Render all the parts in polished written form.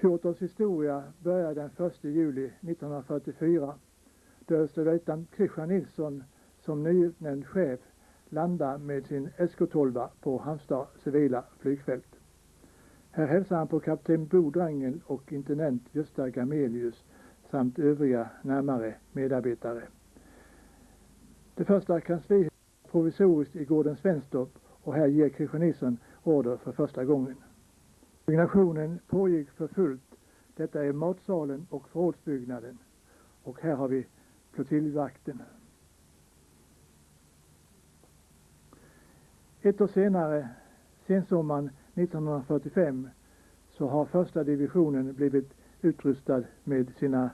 F14s historia börjar den 1 juli 1944 då överstelöjtnant Christian Nilsson som nyutnämnd chef landar med sin SK-12 på Halmstad civila flygfält. Här hälsar han på kapten Bo Drangel och intendent Gösta Gamelius samt övriga närmare medarbetare. Det första kansliet provisoriskt i gården Svenstorp och här ger Christian Nilsson order för första gången. Byggnationen pågick för fullt. Detta är matsalen och förrådsbyggnaden. Och här har vi flottiljvakten. Ett år senare, sensommaren 1945, så har första divisionen blivit utrustad med sina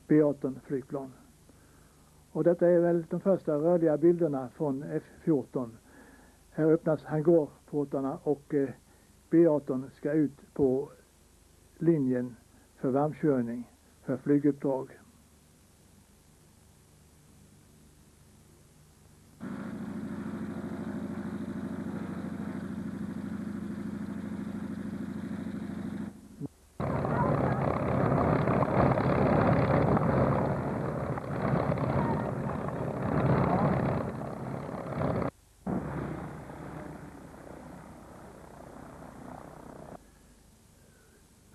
B-18 flygplan. Och detta är väl de första rörliga bilderna från F14. Här öppnas hangarportarna och B-18 ska ut på linjen för varmkörning för flyguppdrag.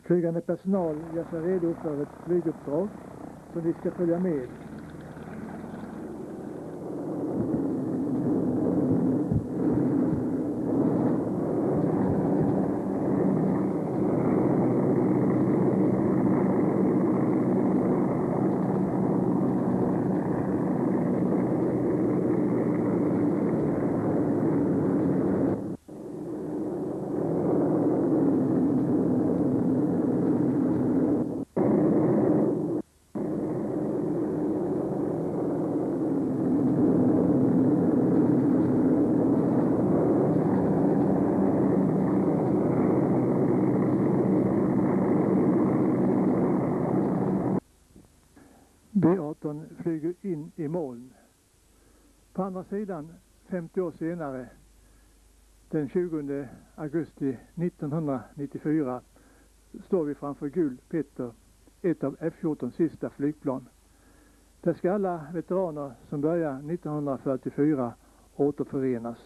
Flygande personal gör sig redo för ett flyguppdrag som de ska följa med. B-18 flyger in i moln. På andra sidan, 50 år senare, den 20 augusti 1994, står vi framför Gul Petter, ett av F14s sista flygplan. Där ska alla veteraner som börjar 1944 återförenas.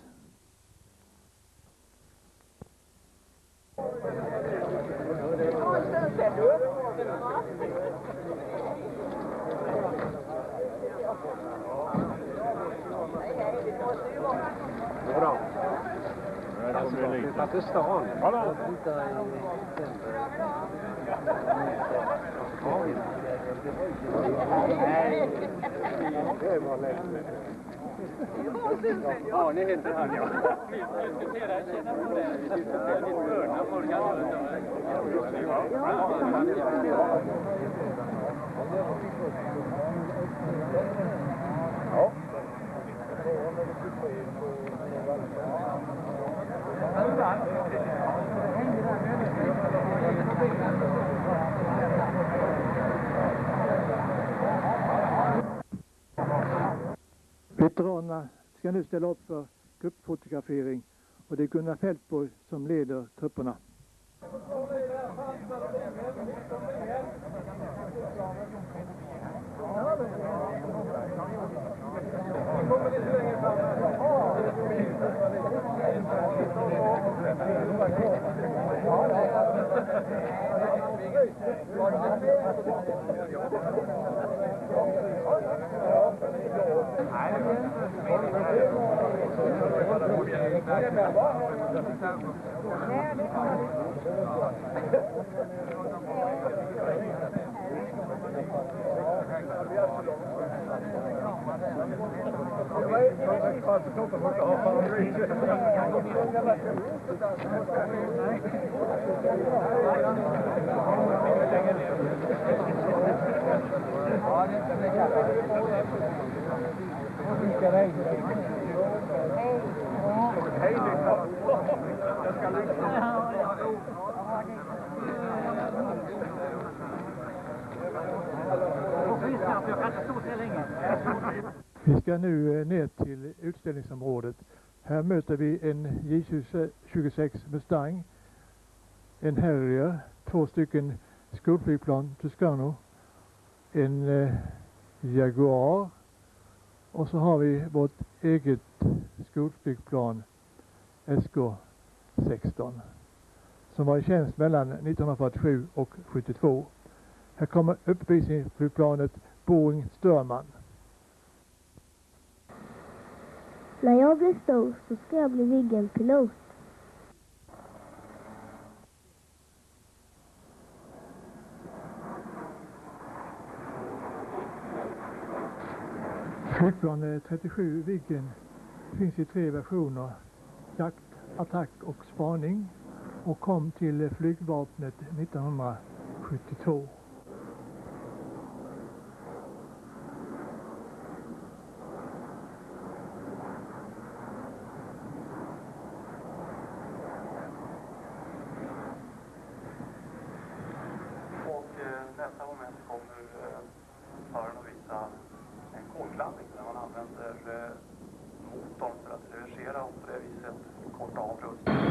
Jodå. Jag kommer flytta till stan. Hallå! Det var lätt. Ja, ni heter han, ja. Vi diskuterar, känna på det. Vi diskuterar lite förna folk. Ja. Veteranerna ska nu ställa upp för gruppfotografering och det är Gunnar Fältborg som leder trupperna. Vi ska nu ner till utställningsområdet. Här möter vi en J26 Mustang, en Harrier, 2 stycken skolflygplan Toscano, en Jaguar och så har vi vårt eget skolflygplan SK16 som var i tjänst mellan 1947 och 72. Här kommer uppvisningsflygplanet Boeing Störman. När jag blir stor så ska jag bli Viggenpilot. Flygplan 37 Viggen finns i 3 versioner, jakt, attack och spaning, och kom till flygvapnet 1972. Och nästa moment kommer föraren att visa en kolklandning där man använder motorn för att reversera och på det viset korta av rustningen.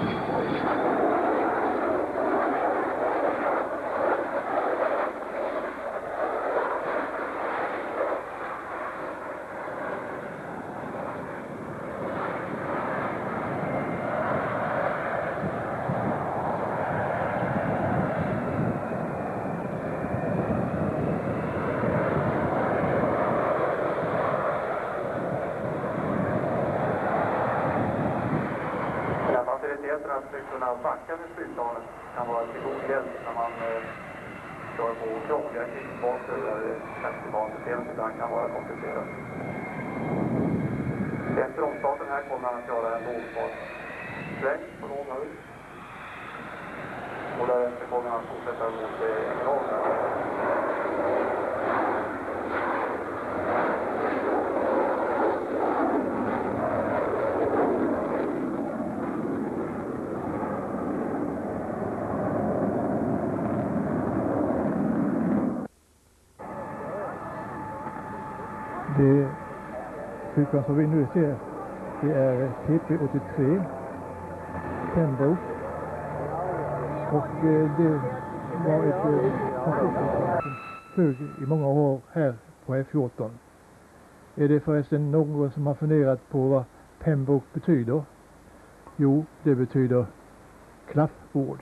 Att kunna backa med flygplanet kan vara till god hjälp när man kör på krångliga krigsbaser där taxibansystemet ibland kan vara komplicerat. Efter omstarten här kommer han att göra en lågfartssväng på låg höjd. Och därefter kommer han att fortsätta mot Ängelholm. Det flygplan som vi nu ser, det är TP-83 Pembroke, och det var ett transportflygplan som flög i många år här på F14. Är det förresten någon som har funderat på vad Pembroke betyder? Jo, det betyder klaffbord.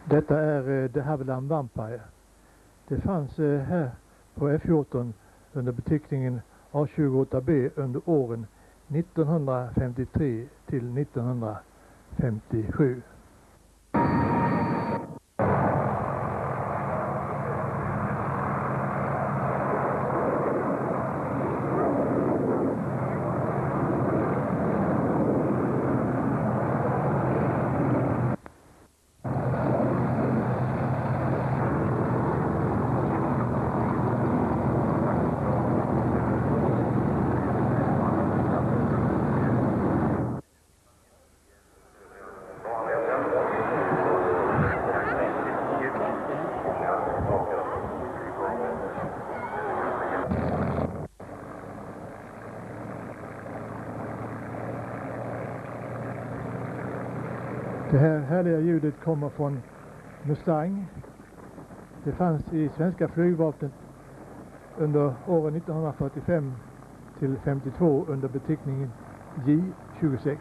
Detta är de Havilland Vampire. Det fanns här på F14 under beteckningen A28B under åren 1953 till 1957. Det här härliga ljudet kommer från Mustang. Det fanns i svenska flygvapnet under åren 1945 till 52 under beteckningen J26.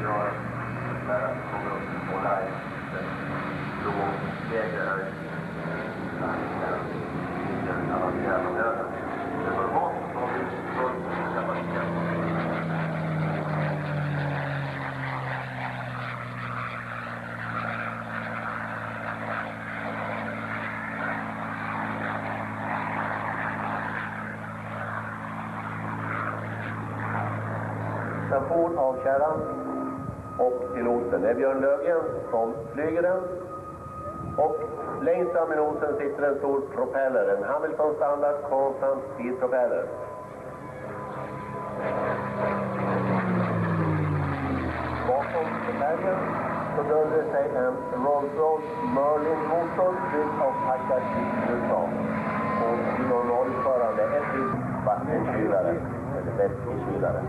Ja. station av kärran och piloten. Det är Björn Löfgren som flyger den. Och längst fram i nosen sitter en stor propeller, en Hamilton standard konstant speedpropeller. Bakom propellern så döljer sig en Rolls-Royce Merlin-motor byggd av tackar i USA. Och i normalutförande ett vattenkylare, eller vätskekylare.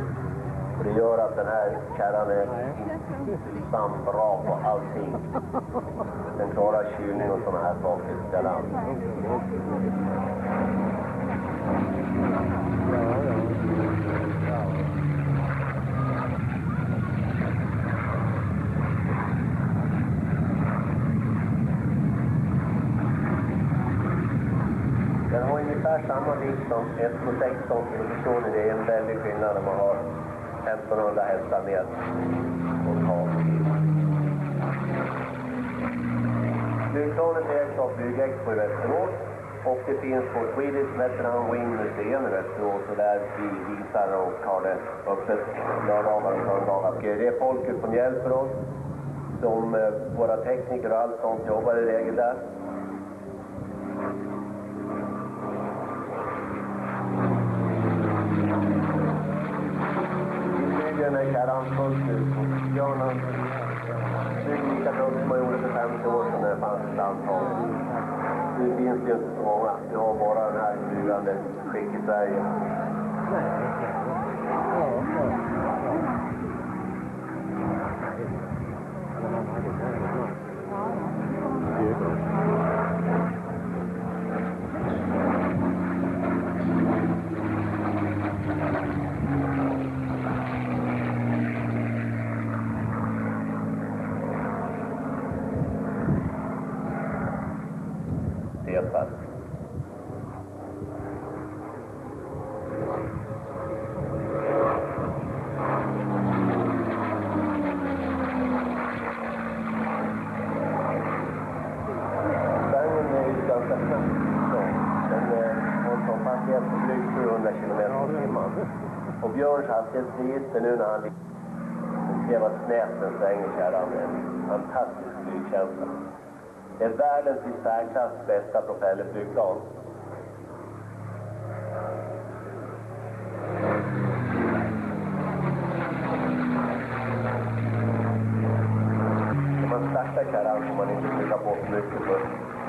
Och det gör att den här kärran är bra på allting. Den klarar kylning och sådana här saker till land. Den har ungefär samma vikt som F14. Förstår ni, det är en väldig skillnad när man har 1500 hästar med och tak. Flygplanet ägs av Flygexpo i Västerås och det finns på Swedish Veteran Wing Museum i Västerås och där vi visar och har det öppet lördagar och söndagar. Det är folket som hjälper oss, som våra tekniker och allt sånt jobbar i regel där. Den här kärran fullt ut och Björnen bygger lika tungt som man gjorde för 50 år sedan när det fanns ett antal. Nu finns det inte så många. Vi har bara den här flygande skick i Sverige. Petar. Värmen är ju ganska snabbt. Den har som hastighet på drygt 700 km/h. Och Björns hastighetsregister nu när han ser vad snäten svänger kärran med en fantastisk flygkänsla. Det är världens i särklass bästa propellerflygplan. När man startar kärran får man inte trycka på för mycket för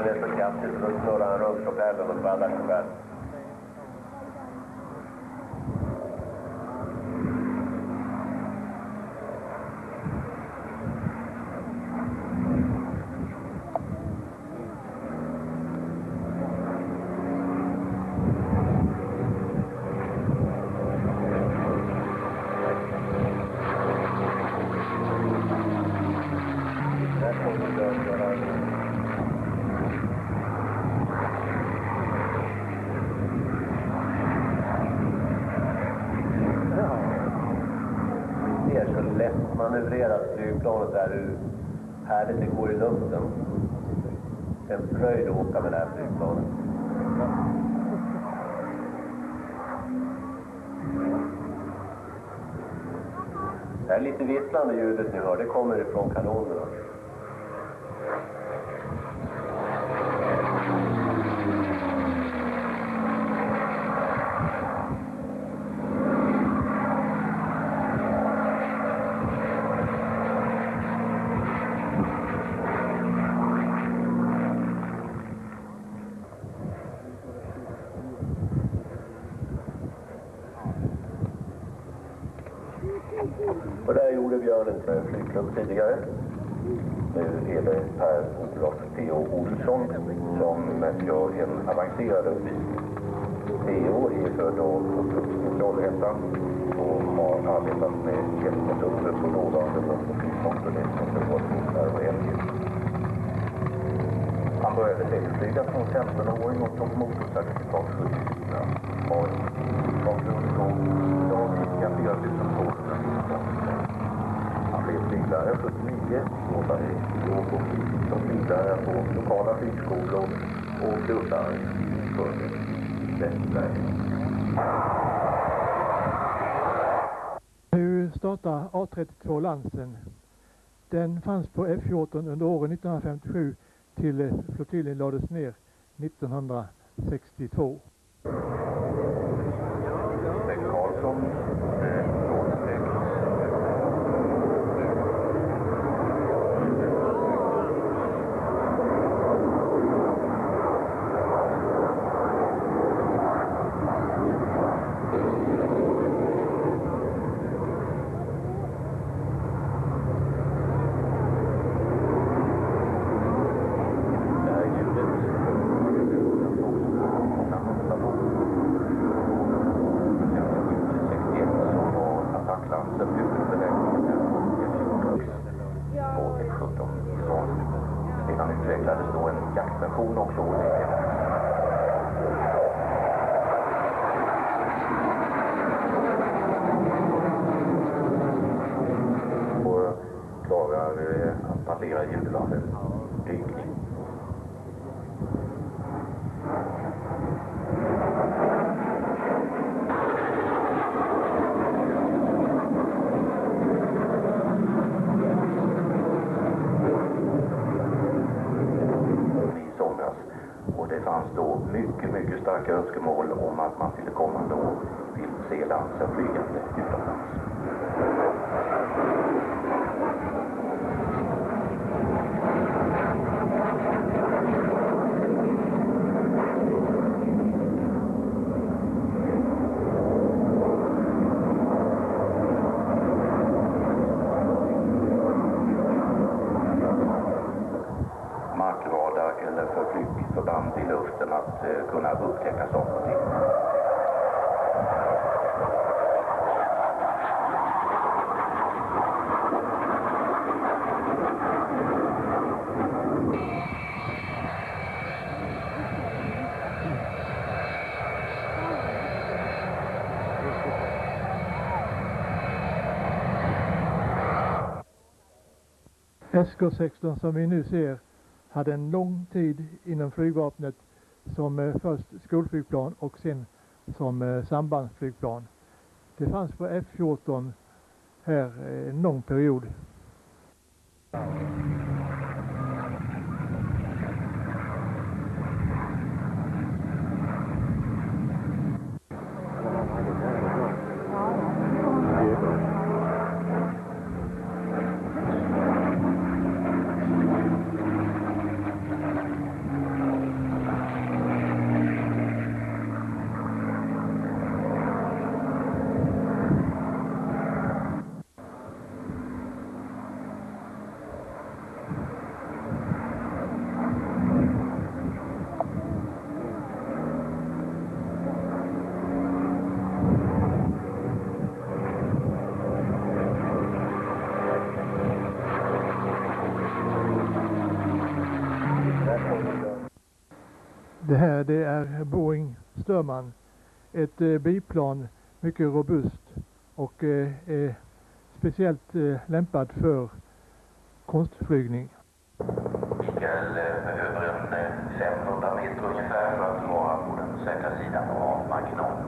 den är så kraftigt så då snurrar han runt propellern och skvaddar själv. Så lätt manövrerat flygplanet där hur härligt det går i luften. En fröjd att åka med det här flygplanet. Det här lite visslande ljudet ni hör, det kommer ifrån kanonerna. Och där gjorde Björn en flygklubb tidigare. Nu är det Per-Olof Theo Olsson som gör en avancerad uppvisning. Theo är född och uppvuxen i Trollhättan och har arbetat med hjälpmetoder på dåvarande flygkontrolleringskontor och LG. Han började segelflyga som 15-åring och tog motorcertifikat 74. Har bakgrund från idag cirka 4200 Han blev flyglärare 79 och var på fritid som flyglärare på lokala flygskolor och klubbar för Västsverige. Nu startar A32 Lansen. Den fanns på F14 under åren 1957 till flottiljen lades ner 1962. Sedan utvecklades då en jaktversion också. Och klarar att passera Judelandet. Och det fanns då mycket starka önskemål om att man till kommande år vill se Lansen flygande utomlands. Markradar eller för flygförband i luften att kunna upptäcka saker och ting. SK16 som vi nu ser hade en lång tid inom flygvapnet som först skolflygplan och sen som sambandsflygplan. Det fanns på F14 här en lång period. Det här det är Boeing Störman, ett biplan mycket robust och är speciellt lämpad för konstflygning. Mikael behöver en 500 meter ungefär för att vara på den säkra sidan av marginalen.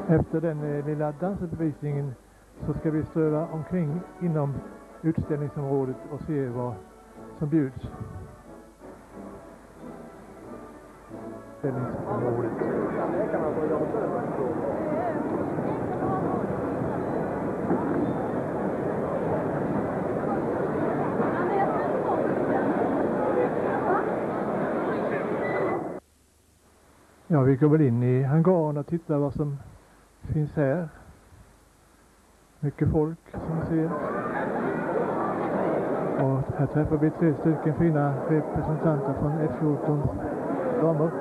Efter den lilla dansuppvisningen så ska vi ströva omkring inom utställningsområdet och se vad som bjuds. Utställningsområdet. Ja, vi går väl in i hangaren och tittar vad som finns här. Mycket folk som vi ser. Och här träffar vi 3 stycken fina representanter från F14 damer.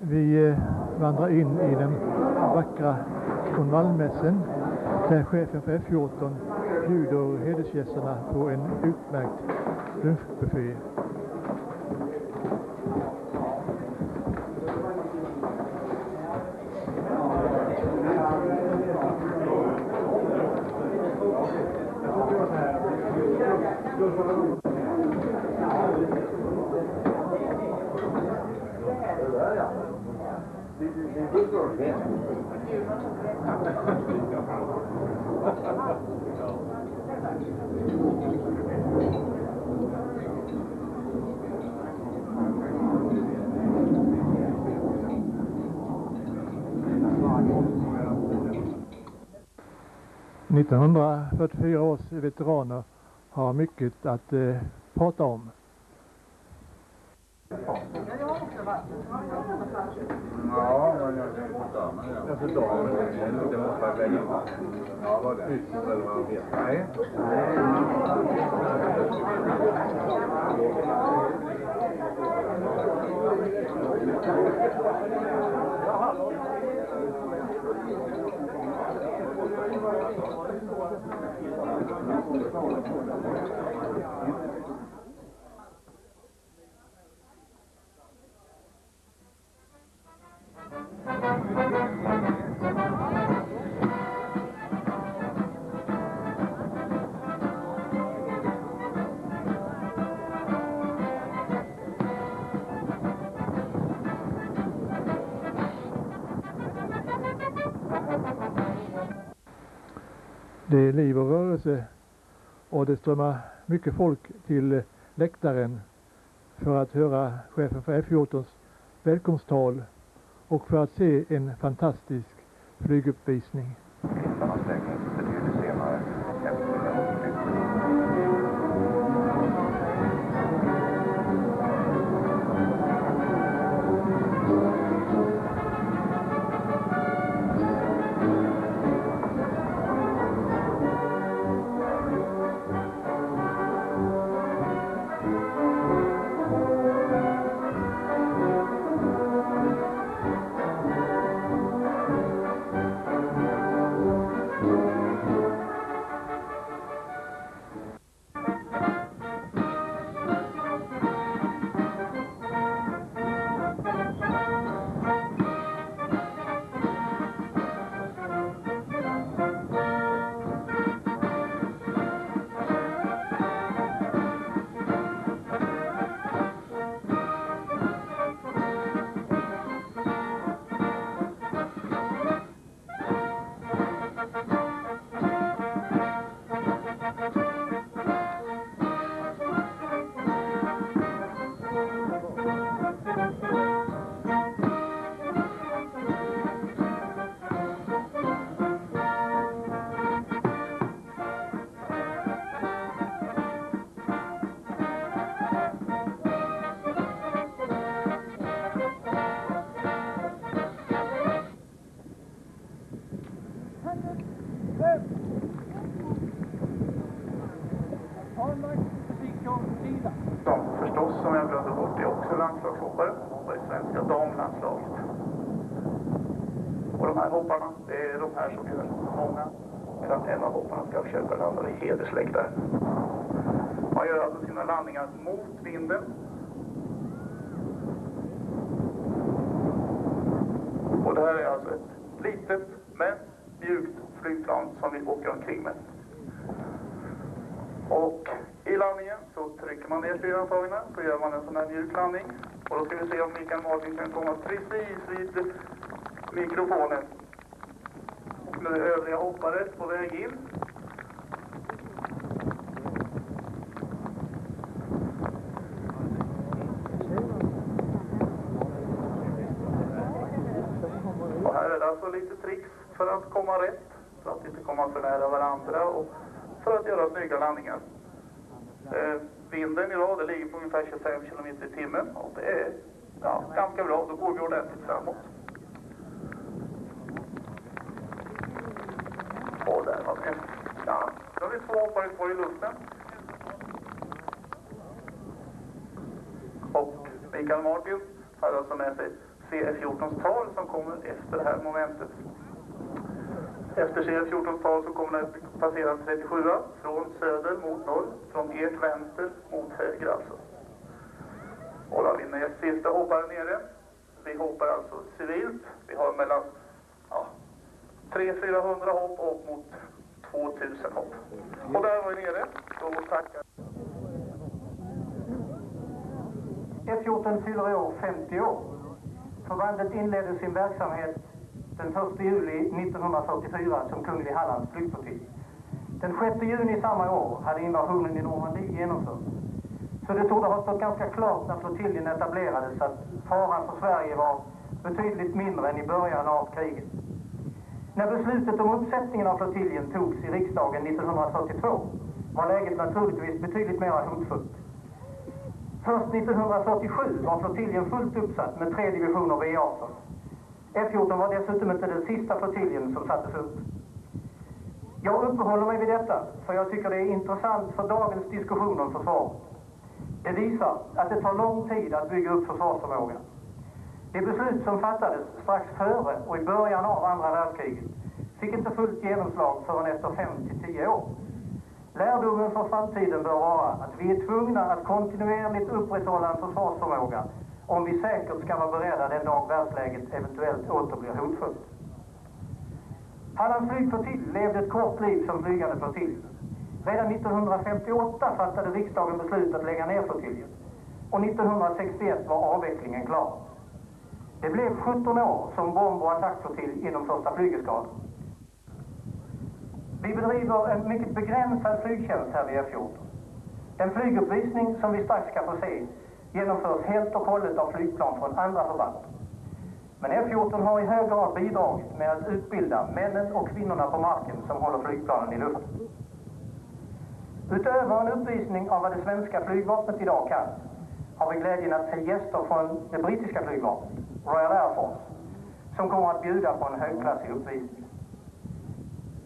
Vi vandrar in i den vackra konvalmässen där chefen för F14 bjuder hedersgästerna på en utmärkt lunchbuffé. –1944 års veteraner har mycket att prata om. Ja, men jag kan fortsätta med det. Alltså dagen, det måste vara väldigt bra. Ja, vad det är. Eller vad vet. Nej. Det är liv och rörelse och det strömmar mycket folk till läktaren för att höra chefen för F14s välkomsttal och för att se en fantastisk flyguppvisning. friidrottshoppare. Hon hoppar i svenska damlandslaget. Och de här hopparna, det är de här som gör många. Medan en av hopparna ska försöka landa vid hedersläktare. Man gör alltså sina landningar mot vinden. Och det här är alltså ett litet men mjukt flygplan som vi åker omkring med. Och i landningen så trycker man ner styrantagen, så gör man en sån här mjuk landning. Och då ska vi se om Mikael Martin kan komma precis vid mikrofonen. Och nu är övriga hoppare på väg in. Och här är det alltså lite tricks för att komma rätt, för att inte komma för nära varandra och för att göra snygga landningar. Vinden idag, det ligger på ungefär 25 km i timmen och det är ganska bra, då går vi ordentligt framåt. Och där har vi, då har vi 2 hoppare kvar i luften. Och Mikael Martin har alltså med sig CF14 tal som kommer efter det här momentet. Efter CF14 tal så kommer det att passera 37 från söder mot norr, från ert vänster mot höger alltså. Och då vinner jag sista hopparen nere. Vi hoppar alltså civilt. Vi har mellan 300-400 hopp och mot 2000 hopp. Och där var vi nere. Då tackar. F14 fyller år 50 år. Förbandet inledde sin verksamhet den 1 juli 1944 som Kunglig Hallands flygflottilj. Den 6 juni samma år hade invasionen i Normandie genomförts. Så det torde ha stått ganska klart när flottiljen etablerades att faran för Sverige var betydligt mindre än i början av kriget. När beslutet om uppsättningen av flottiljen togs i riksdagen 1942 var läget naturligtvis betydligt mer hotfullt. Först 1947 var flottiljen fullt uppsatt med 3 divisioner V18. F14 var dessutom inte den sista flottiljen som sattes upp. Jag uppehåller mig vid detta för jag tycker det är intressant för dagens diskussion om försvaret. Det visar att det tar lång tid att bygga upp försvarsförmågan. Det beslut som fattades strax före och i början av andra världskriget fick inte fullt genomslag förrän efter 5-10 år. Lärdomen för framtiden bör vara att vi är tvungna att kontinuerligt upprätthålla en försvarsförmåga om vi säkert ska vara beredda den dag världsläget eventuellt åter blir hotfullt. Hallands flygflottilj levde ett kort liv som flygande flottilj. Redan 1958 fattade riksdagen beslut att lägga ner flottiljen och 1961 var avvecklingen klar. Det blev 17 år som bomb- och attackflottilj inom första flygeskalan. Vi bedriver en mycket begränsad flygtjänst här vid F14. Den flyguppvisning som vi strax ska få se genomförs helt och hållet av flygplan från andra förband. Men F14 har i hög grad bidragit med att utbilda männen och kvinnorna på marken som håller flygplanen i luften. Utöver en uppvisning av vad det svenska flygvapnet idag kan har vi glädjen att se gäster från det brittiska flygvapnet, Royal Air Force, som kommer att bjuda på en högklassig uppvisning.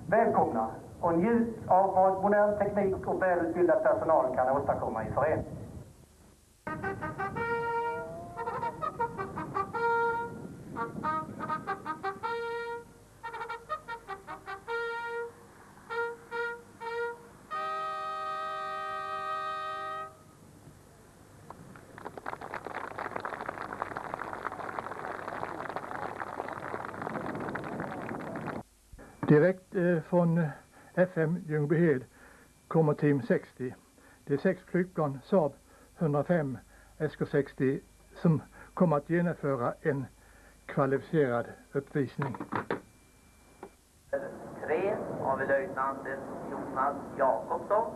Välkomna och njut av vad modern teknik och välutbildad personal kan åstadkomma i förening. Direkt från FM Ljungbyhed kommer team 60. Det är 6 flygplan Saab 105 SK60 som kommer att genomföra en kvalificerad uppvisning. 3 har vi löjtnanten Jonas Jakobsson.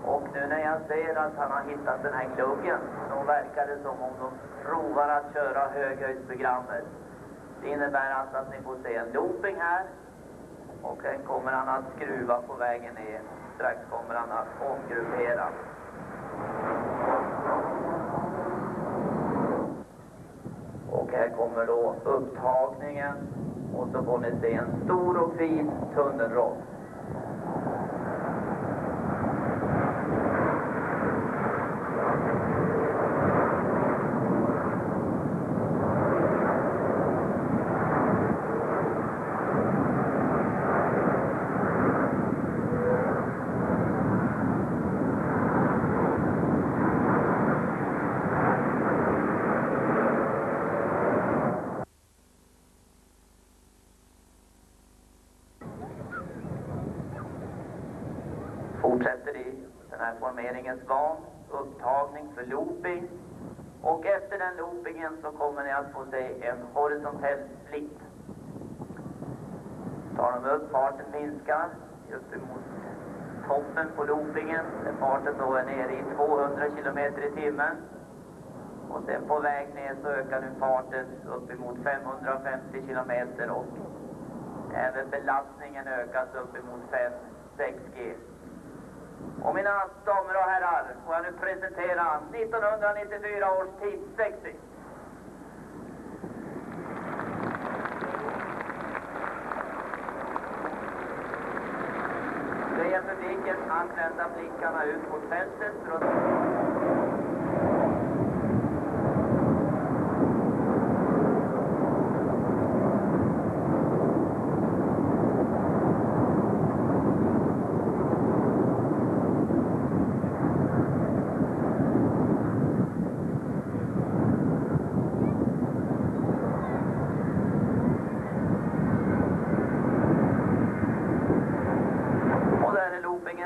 Och nu när jag ser att han har hittat den här kluggen så verkar det som om de provar att köra höghöjdsprogrammet. Det innebär alltså att ni får se en looping här och sen kommer han att skruva på vägen ner. Strax kommer han att omgruppera. Och här kommer då upptagningen och så får ni se en stor och fin tunnelroll. den här formeringen svan, upptagning för looping. Och efter den loopingen så kommer ni att få se en horisontell split. Tar de upp, farten minskar upp emot toppen på loopingen. Där farten då är nere i 200 km i timmen. Och sen på väg ner så ökar nu farten upp emot 550 km och även belastningen ökas upp emot 5-6 G. Och mina damer och herrar, får jag nu presentera 1994 års tidsväxling. Det är publiken att vända blickarna ut mot fältet för att...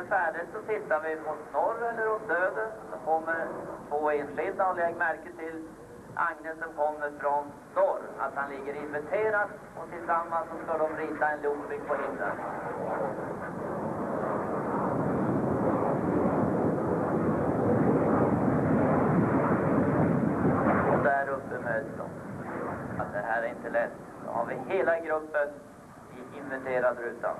färdigt så tittar vi mot norr eller åt söder. Så kommer två enskilda och lägg märke till Agnes som kommer från norr. Att han ligger inverterad och tillsammans så ska de rita en looping på himlen. Och där uppe möts de. Att det här är inte lätt. Då har vi hela gruppen i inverterad ruta.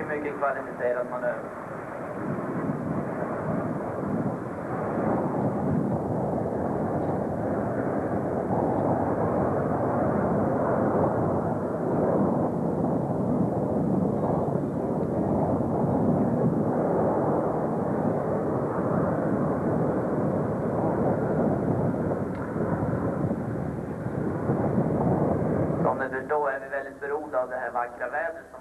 Mycket kvalificerad manöver. Som ni förstår är vi väldigt beroende av det här vackra vädret som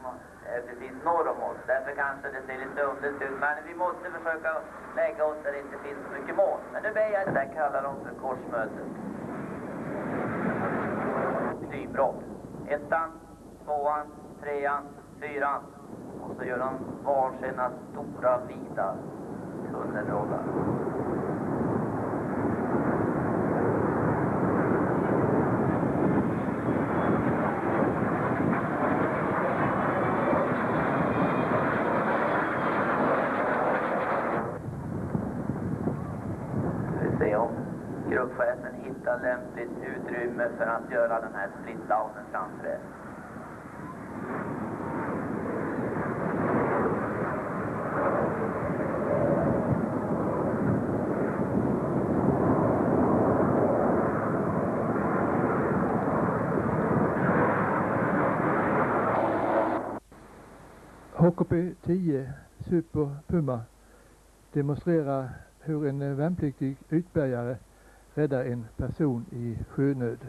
är precis norr om oss. Därför kanske det ser lite underligt ut. Men vi måste försöka lägga oss där det inte finns så mycket moln. Men nu ber jag, det där kallar de för korsmötet. Styrbrott. 1:an, 2:an, 3:an, 4:an. Och så gör de varsina stora, vida tunnelrollar. Se om gruppchefen hittar lämpligt utrymme för att göra den här splitdownen framför er. HKP 10 Super Puma demonstrerar hur en värnpliktig utbärgare räddar en person i sjönöd.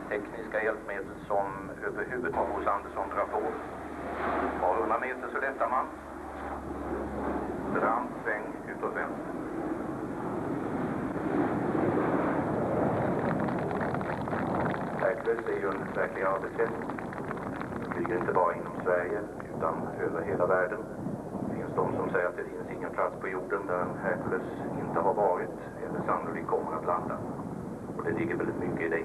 Tekniska hjälpmedel som överhuvud hos Andersson Trafå. 100 meter så lättar man. Brant sväng utåt vänster. Hercules är ju en verklig arbetssätt. Flyger inte bara inom Sverige utan över hela världen. Det finns de som säger att det finns ingen plats på jorden där en Hercules inte har varit eller sannolikt kommer att landa. Och det ligger väldigt mycket i det.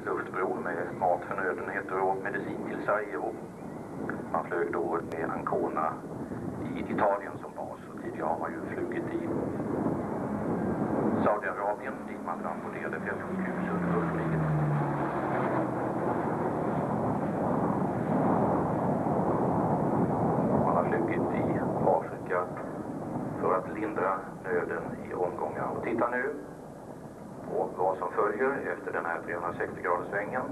luftbro med mat, förnödenheter och medicin till Sarajevo. Man flög då med Ancona i Italien som bas, och tidigare har man ju flugit i Saudiarabien dit man transporterade fältsjukhus under Gulfkriget. Man har flugit i Afrika för att lindra nöden i omgångar. Och titta nu på vad som följer efter den här 360-graderssvängen.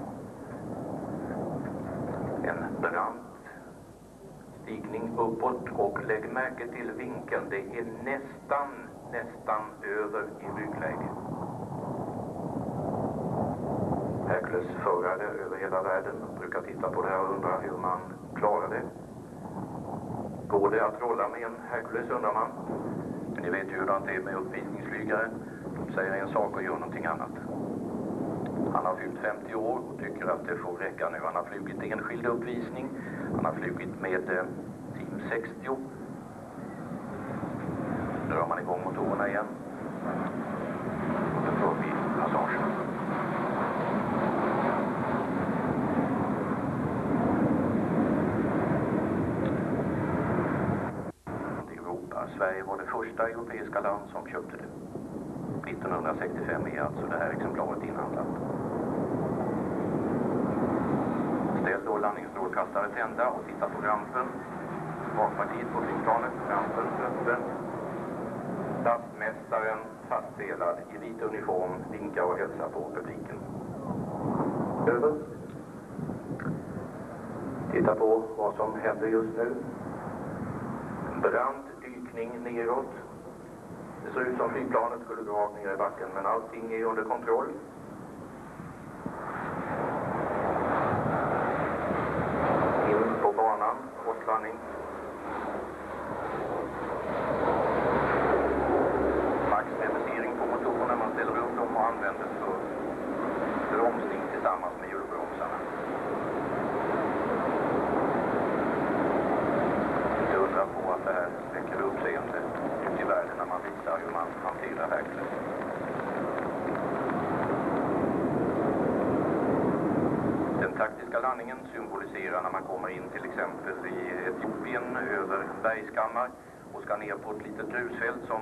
En brant stigning uppåt, och lägg märke till vinkeln. Det är nästan över i ryggläge. Hercules förare över hela världen brukar titta på det här och undra hur man klarar det. Går det att rolla med en Hercules, undrar man. Men ni vet ju hur det är med uppvisningsflygare. De säger en sak och gör någonting annat. Han har fyllt 50 år och tycker att det får räcka nu. Han har flugit enskild uppvisning. Han har flugit med Team 60. Nu drar man igång motorerna igen. Då får vi passagen. Sverige var det första europeiska land som köpte det. 1965 är alltså det här exemplaret inhandlat. Ställ då landningsstrålkastare tända och titta på rampen. Bakpartiet på flygplanet, rampen öppen. Lastmästaren fastdelad i vit uniform vinkar och hälsar på publiken. Över. Titta på vad som händer just nu. Brant dykning neråt. Det ser ut som flygplanet skulle gå rakt ner i backen, men allting är under kontroll. In på banan, kortlandning. Maxreducering på motorerna, man ställer upp dem och använder för bromsning tillsammans med hjulbromsarna. Inte undra på att det här väcker uppseende ut i världen när man visar hur man hanterar Hercules. Den taktiska landningen symboliserar när man kommer in till exempel i Etiopien över bergskammar och ska ner på ett litet grusfält som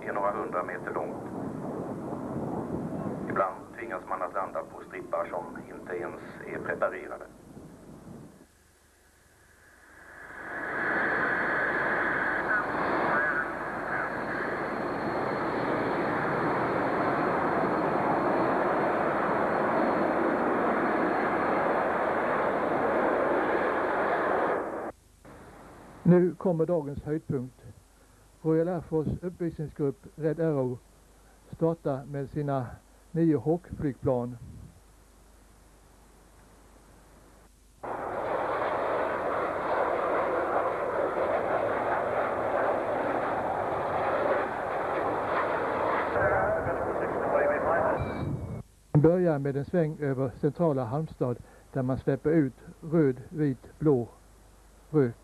är några 100 meter långt. Ibland tvingas man att landa på strippar som inte ens är preparerade. Nu kommer dagens höjdpunkt. Royal Air Force uppvisningsgrupp Red Arrow startar med sina 9 Hawk-flygplan. Man börjar med en sväng över centrala Halmstad där man släpper ut röd, vit, blå rök.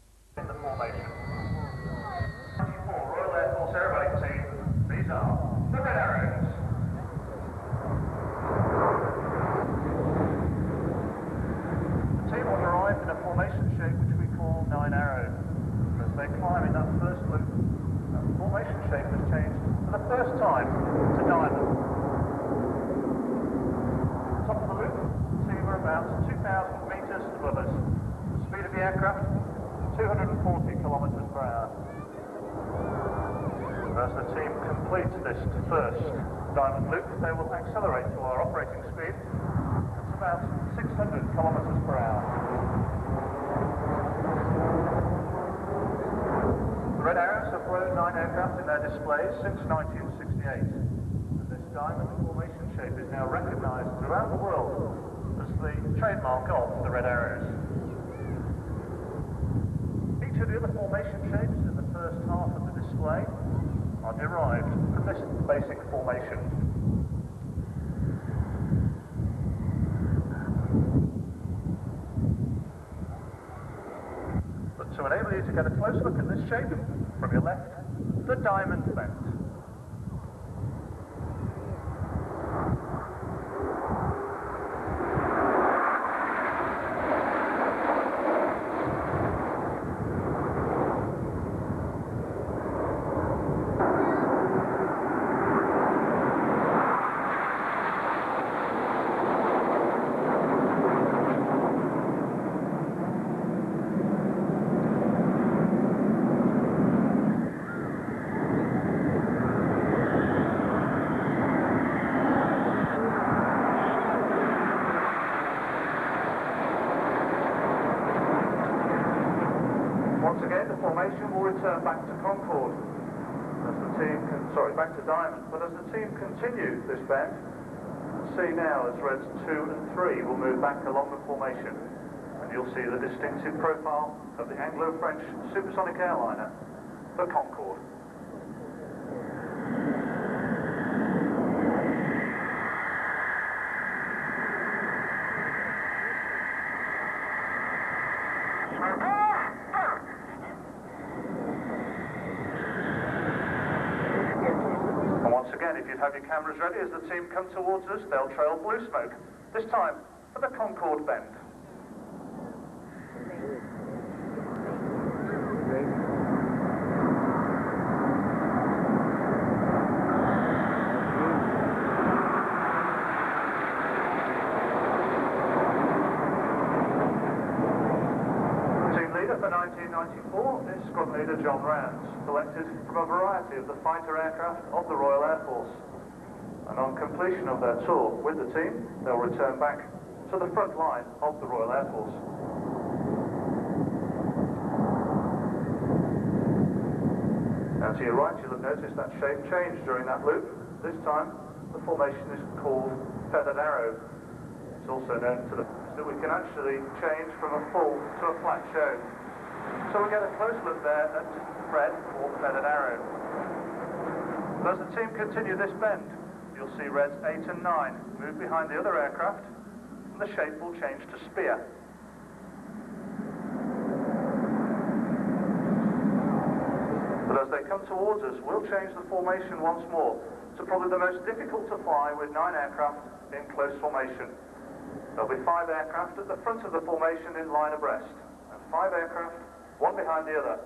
As the team completes this first diamond loop, they will accelerate to our operating speed. It's about 600 kilometers per hour. The Red Arrows have flown 9 aircraft in their displays since 1968. And this diamond formation shape is now recognized throughout the world as the trademark of the Red Arrows. Each of the other formation shapes in the first half of the display are derived from this basic formation. But to enable you to get a close look at this shape, from your left, the diamond bend. formation will return back to Concord. As the team, back to Diamond. But as the team continue this bend, see now as reds 2 and 3 will move back along the formation. And you'll see the distinctive profile of the Anglo-French supersonic airliner, the Concorde. If you'd have your cameras ready as the team come towards us, they'll trail blue smoke, this time for the Concorde bend. Team leader for 1994 is Squadron Leader John Rands, selected from a variety of the fighter aircraft of the Royal Air Force. And on completion of their tour with the team, they'll return back to the front line of the Royal Air Force. Now to your right, you'll have noticed that shape change during that loop. This time, the formation is called feathered arrow. It's also known to that we can actually change from a full to a flat show. So we get a close look there at red or feathered arrow. But as the team continue this bend, you'll see reds 8 and 9 move behind the other aircraft, and the shape will change to spear. But as they come towards us, we'll change the formation once more to probably the most difficult to fly with 9 aircraft in close formation. There'll be 5 aircraft at the front of the formation in line abreast, and 5 aircraft, one behind the other,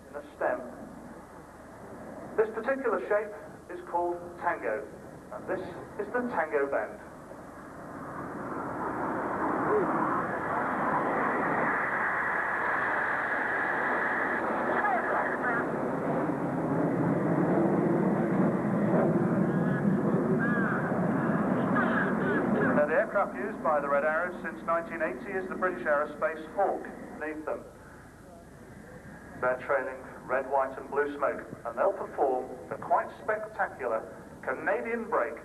in a stem. This particular shape is called Tango. And this is the Tango bend. Now the aircraft used by the Red Arrows since 1980 is the British Aerospace Hawk beneath them. They're trailing red, white and blue smoke, and they'll perform the quite spectacular Canadian break.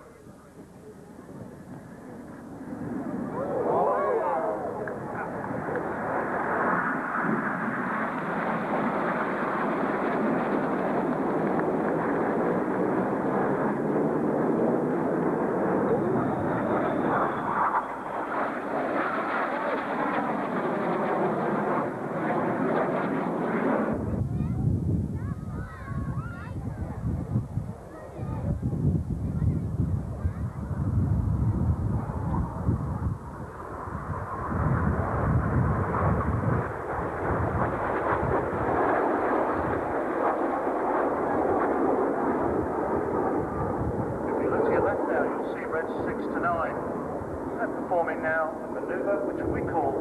Performing now a maneuver which we call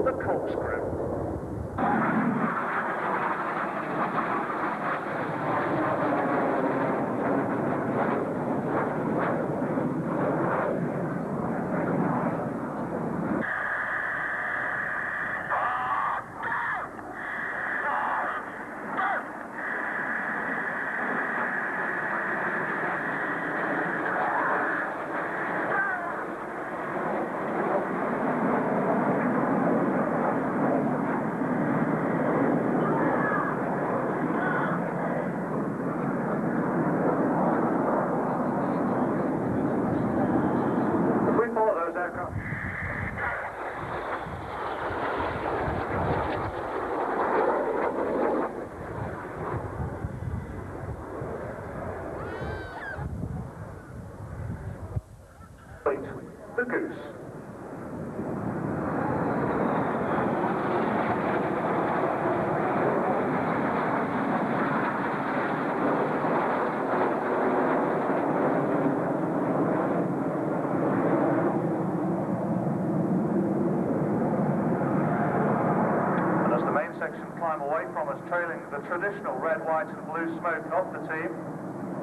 the corkscrew. The goose. And as the main section climb away from us, trailing the traditional red, white and blue smoke of the team,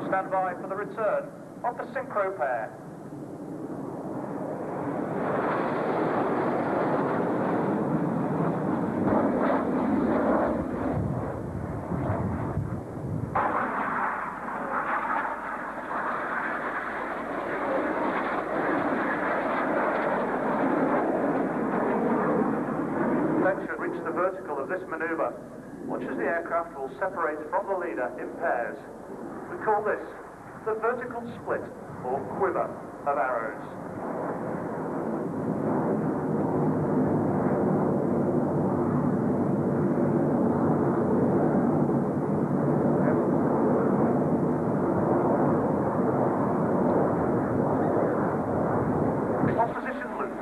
stand by for the return of the synchro pair. the vertical of this maneuver, much as the aircraft will separate from the leader in pairs. We call this the vertical split or quiver of arrows. Opposition loop.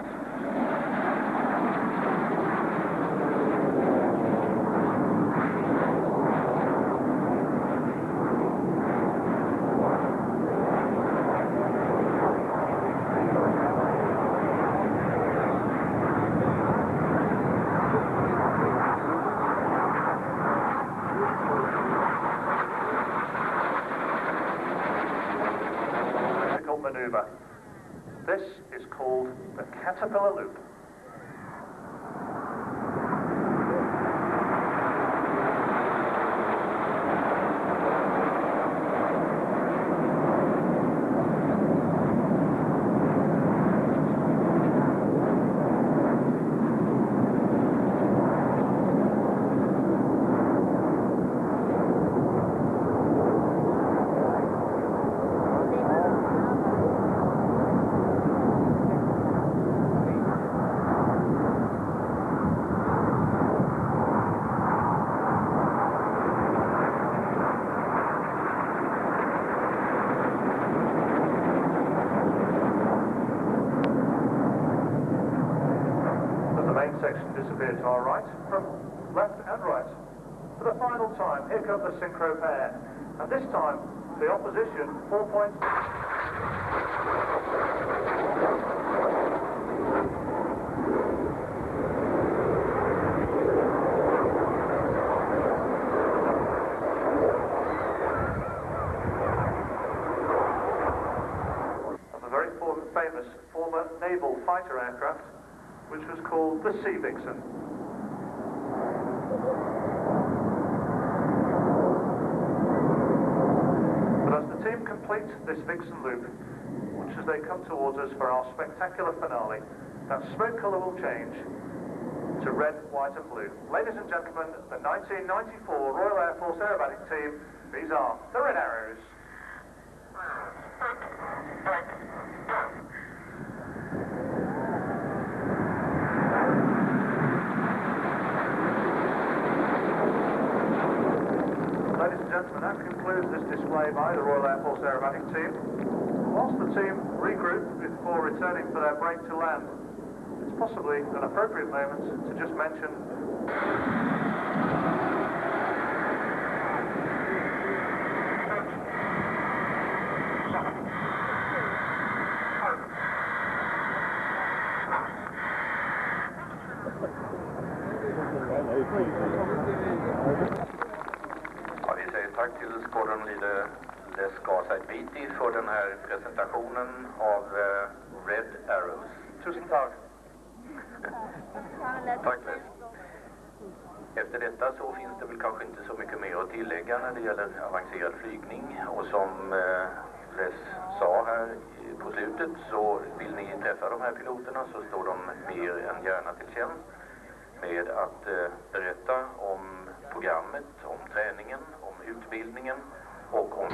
Maneuver. This is called the caterpillar loop. Section disappear to our right, from left and right. For the final time, here come the synchro pair. And this time, the opposition 4 points. Of a very famous former naval fighter aircraft, which was called the Sea Vixen. But as the team completes this Vixen loop, which as they come towards us for our spectacular finale, that smoke colour will change to red, white and blue. Ladies and gentlemen, the 1994 Royal Air Force Aerobatic Team, these are the Red Arrows. Ladies and gentlemen, that concludes this display by the Royal Air Force Aerobatic Team. Whilst the team regroup before returning for their break to land, it's possibly an appropriate moment to just mention vi säger tack till Squadron Leader Les Beatty för den här presentationen av Red Arrows. Tusen tack. Tack Les. Efter detta så finns det väl kanske inte så mycket mer att tillägga när det gäller avancerad flygning. Och som Les sa här på slutet, så vill ni träffa de här piloterna så står de mer än gärna till tjänst med att berätta om programmet, om träningen, om utbildningen och om...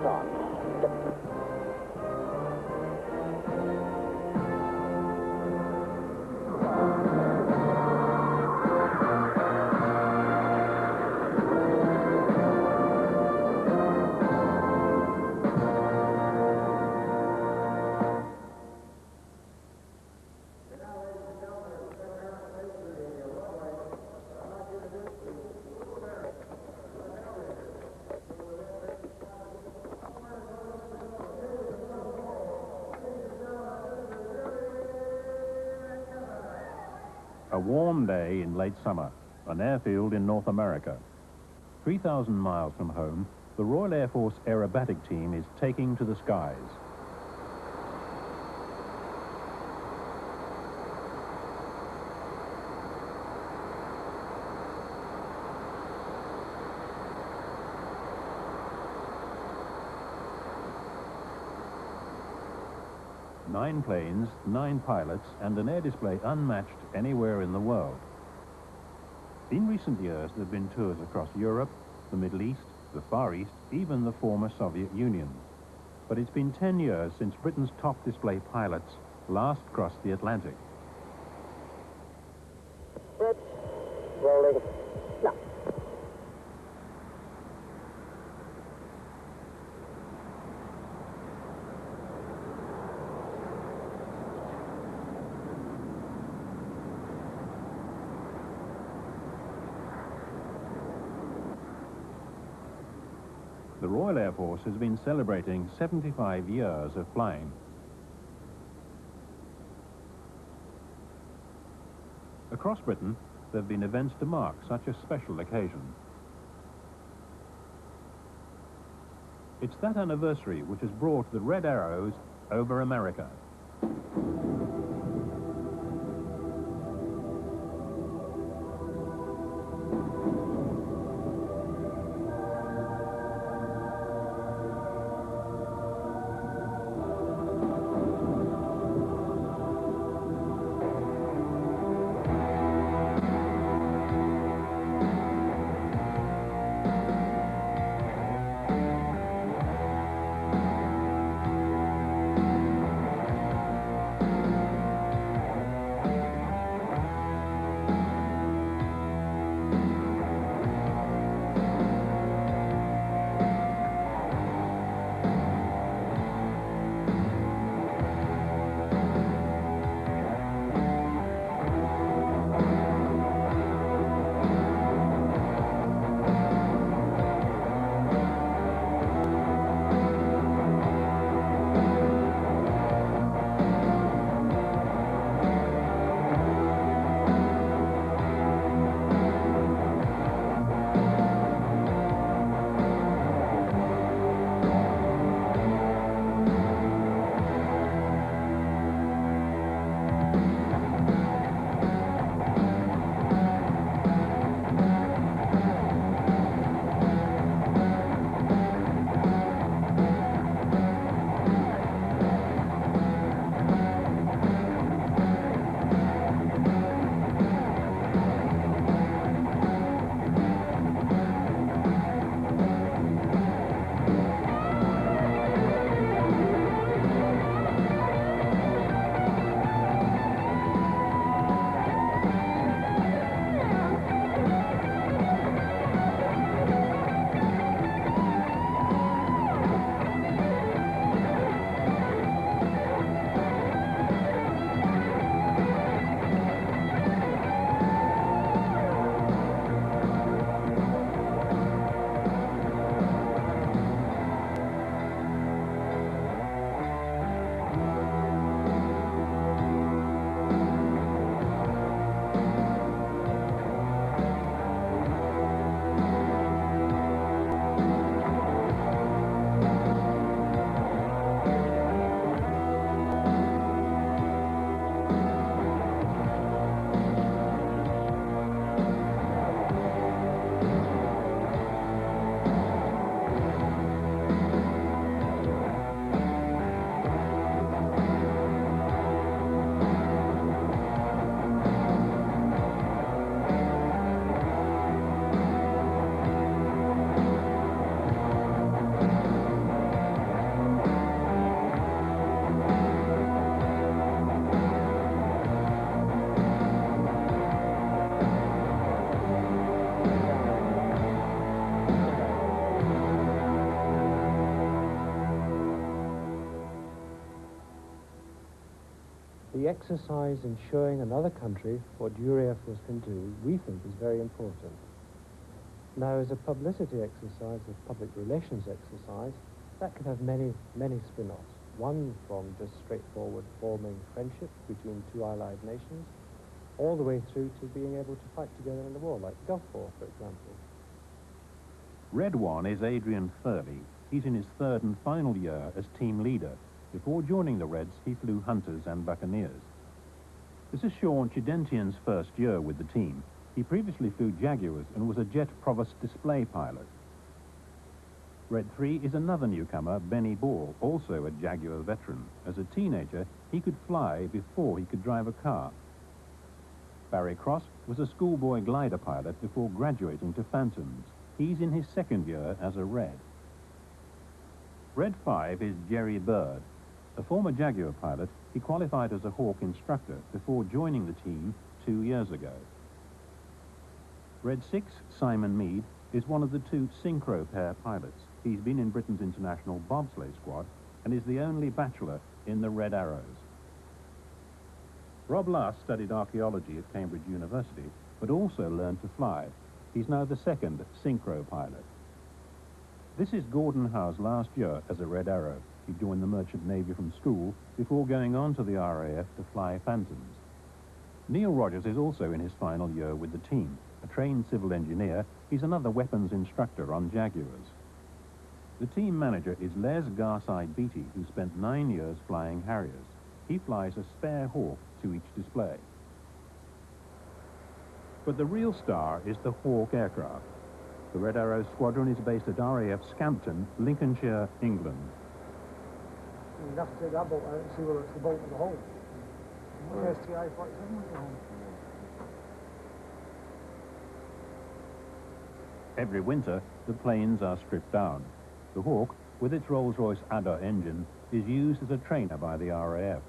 start. A warm day in late summer, an airfield in North America. 3,000 miles from home, the Royal Air Force aerobatic team is taking to the skies. Nine planes, 9 pilots, and an air display unmatched anywhere in the world. In recent years, there have been tours across Europe, the Middle East, the Far East, even the former Soviet Union. But it's been 10 years since Britain's top display pilots last crossed the Atlantic. Set, rolling, now. The Royal Air Force has been celebrating 75 years of flying. Across Britain, there have been events to mark such a special occasion. It's that anniversary which has brought the red arrows over America. the exercise in showing another country what your Air Force can do, we think is very important. Now, as a publicity exercise, a public relations exercise, that could have many, many spin-offs. One from just straightforward forming friendships between two allied nations, all the way through to being able to fight together in the war, like Gulf War, for example. Red 1 is Adrian Thurley. He's in his third and final year as team leader. Before joining the Reds, he flew Hunters and Buccaneers. This is Sean Chidentian's first year with the team. He previously flew Jaguars and was a jet provost display pilot. Red 3 is another newcomer, Benny Ball, also a Jaguar veteran. As a teenager, he could fly before he could drive a car. Barry Cross was a schoolboy glider pilot before graduating to Phantoms. He's in his second year as a Red. Red 5 is Jerry Bird. A former Jaguar pilot, he qualified as a Hawk instructor before joining the team 2 years ago. Red 6, Simon Mead, is one of the two synchro pair pilots. He's been in Britain's international bobsleigh squad and is the only bachelor in the Red Arrows. Rob Luss studied archaeology at Cambridge University, but also learned to fly. He's now the second synchro pilot. This is Gordon Howe's last year as a Red Arrow. He joined the Merchant Navy from school before going on to the RAF to fly Phantoms. Neil Rogers is also in his final year with the team. A trained civil engineer, he's another weapons instructor on Jaguars. The team manager is Les Garside Beattie, who spent 9 years flying Harriers. He flies a spare Hawk to each display. But the real star is the Hawk aircraft. The Red Arrow squadron is based at RAF Scampton, Lincolnshire, England. You'd have to take that bolt out and see whether it's the bolt or the hole. STI 47 was the hole. Every winter, the planes are stripped down. The Hawk, with its Rolls-Royce Adder engine, is used as a trainer by the RAF.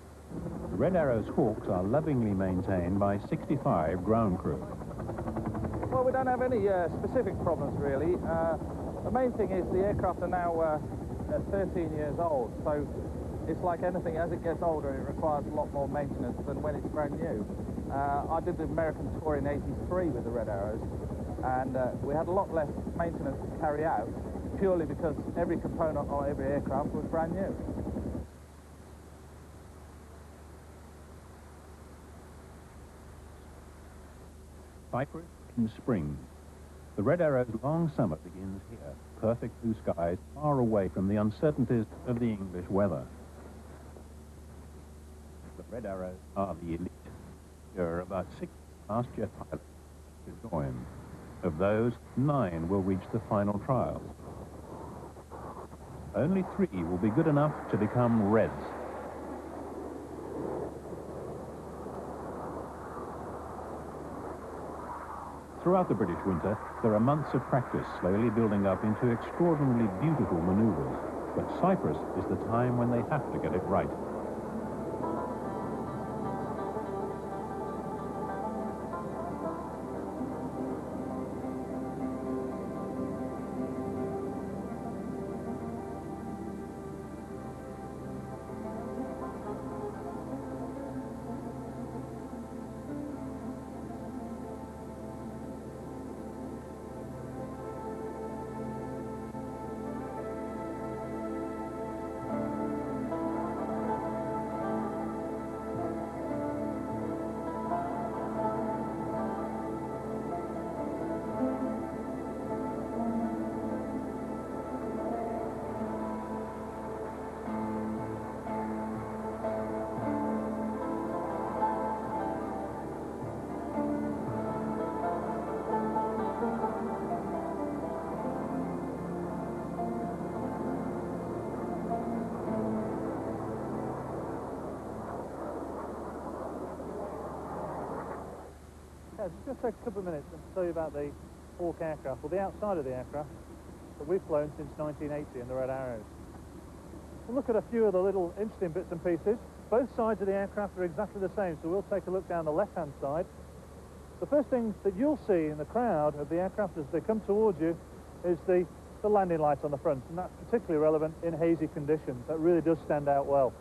The Red Arrow's Hawks are lovingly maintained by 65 ground crew. Well, we don't have any specific problems, really. The main thing is the aircraft are now 13 years old, so it's like anything, as it gets older, it requires a lot more maintenance than when it's brand new. I did the American tour in '83 with the Red Arrows, and we had a lot less maintenance to carry out, purely because every component on every aircraft was brand new. Cyprus in spring. The Red Arrow's long summer begins here. Perfect blue skies, far away from the uncertainties of the English weather. The Red Arrows are the elite. There are about 6 fast jet pilots to join. Of those, 9 will reach the final trials. Only 3 will be good enough to become Reds. Throughout the British winter, there are months of practice slowly building up into extraordinarily beautiful maneuvers. But Cyprus is the time when they have to get it right. Just take a couple of minutes and tell you about the Hawk aircraft, well, the outside of the aircraft that we've flown since 1980 in the Red Arrows. We'll look at a few of the little interesting bits and pieces. Both sides of the aircraft are exactly the same, so we'll take a look down the left-hand side. The first thing that you'll see in the crowd of the aircraft as they come towards you is the landing lights on the front, and that's particularly relevant in hazy conditions. That really does stand out well.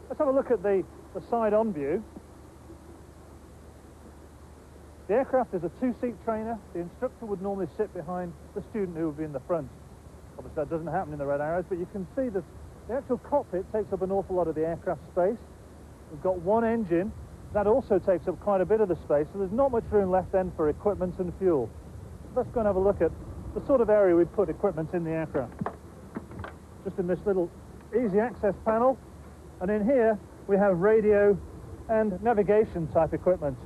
Let's have a look at the side-on view. The aircraft is a two-seat trainer. The instructor would normally sit behind the student who would be in the front. Obviously that doesn't happen in the Red Arrows, but you can see that the actual cockpit takes up an awful lot of the aircraft space. We've got one engine. That also takes up quite a bit of the space, so there's not much room left then for equipment and fuel. Let's go and have a look at the sort of area we'd put equipment in the aircraft. Just in this little easy access panel, and in here we have radio and navigation type equipment.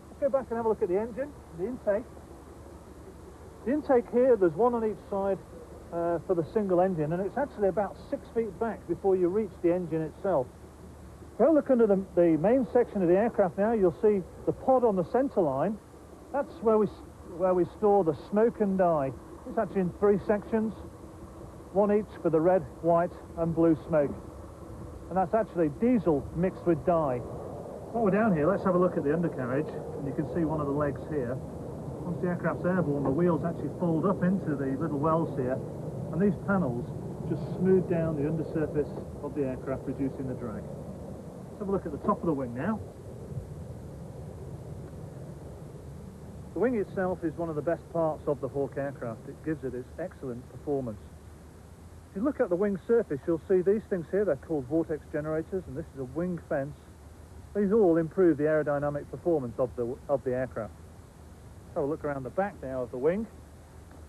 Let's go back and have a look at the engine, the intake. The intake here, there's one on each side for the single engine, and it's actually about 6 feet back before you reach the engine itself. If you look under the main section of the aircraft now, you'll see the pod on the centre line. That's where we store the smoke and dye. It's actually in 3 sections, one each for the red, white and blue smoke. And that's actually diesel mixed with dye. While we're down here, let's have a look at the undercarriage, and you can see one of the legs here. Once the aircraft's airborne, the wheels actually fold up into the little wells here, and these panels just smooth down the undersurface of the aircraft, reducing the drag. Let's have a look at the top of the wing now. The wing itself is one of the best parts of the Hawk aircraft. It gives it its excellent performance. If you look at the wing surface, you'll see these things here. They're called vortex generators, and this is a wing fence. These all improve the aerodynamic performance of the aircraft. Let's have a look around the back now of the wing.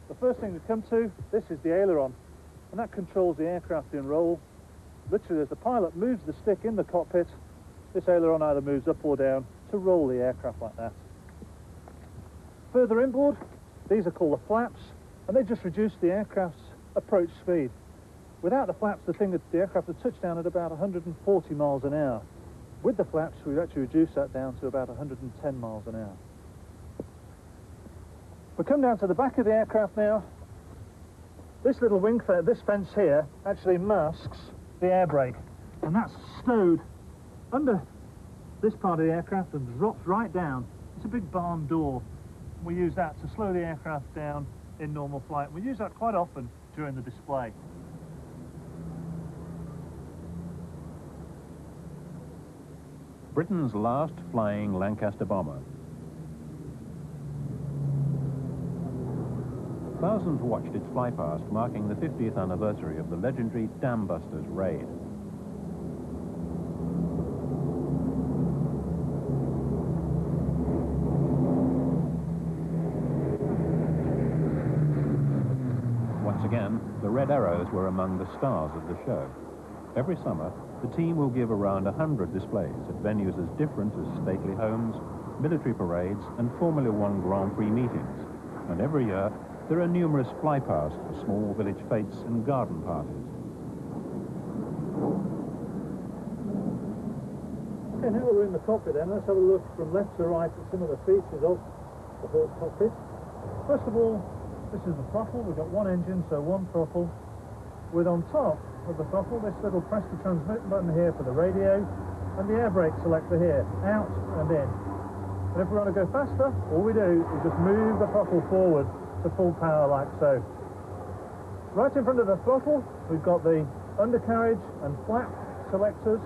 The first thing we come to, this is the aileron, and that controls the aircraft in roll. Literally, as the pilot moves the stick in the cockpit, this aileron either moves up or down to roll the aircraft like that. Further inboard, these are called the flaps, and they just reduce the aircraft's approach speed. Without the flaps, the aircraft would touch down at about 140 miles an hour. With the flaps, we've actually reduced that down to about 110 miles an hour. We come down to the back of the aircraft now. This little this fence here actually masks the air brake, and that's stowed under this part of the aircraft and drops right down. It's a big barn door. We use that to slow the aircraft down in normal flight. We use that quite often during the display. Britain's last flying Lancaster bomber. Thousands watched its flypast, marking the 50th anniversary of the legendary Dam Busters raid. Once again, the Red Arrows were among the stars of the show. Every summer, the team will give around 100 displays at venues as different as stately homes, military parades and Formula One Grand Prix meetings. And every year, there are numerous flypasts for small village fetes and garden parties. Okay, now that we're in the cockpit then, let's have a look from left to right at some of the features of the Hawk cockpit. First of all, this is the throttle. We've got one engine, so one throttle. With on top of the throttle, this little press to transmit button here for the radio, and the air brake selector here, out and in. And if we want to go faster, all we do is just move the throttle forward to full power like so. Right in front of the throttle, we've got the undercarriage and flap selectors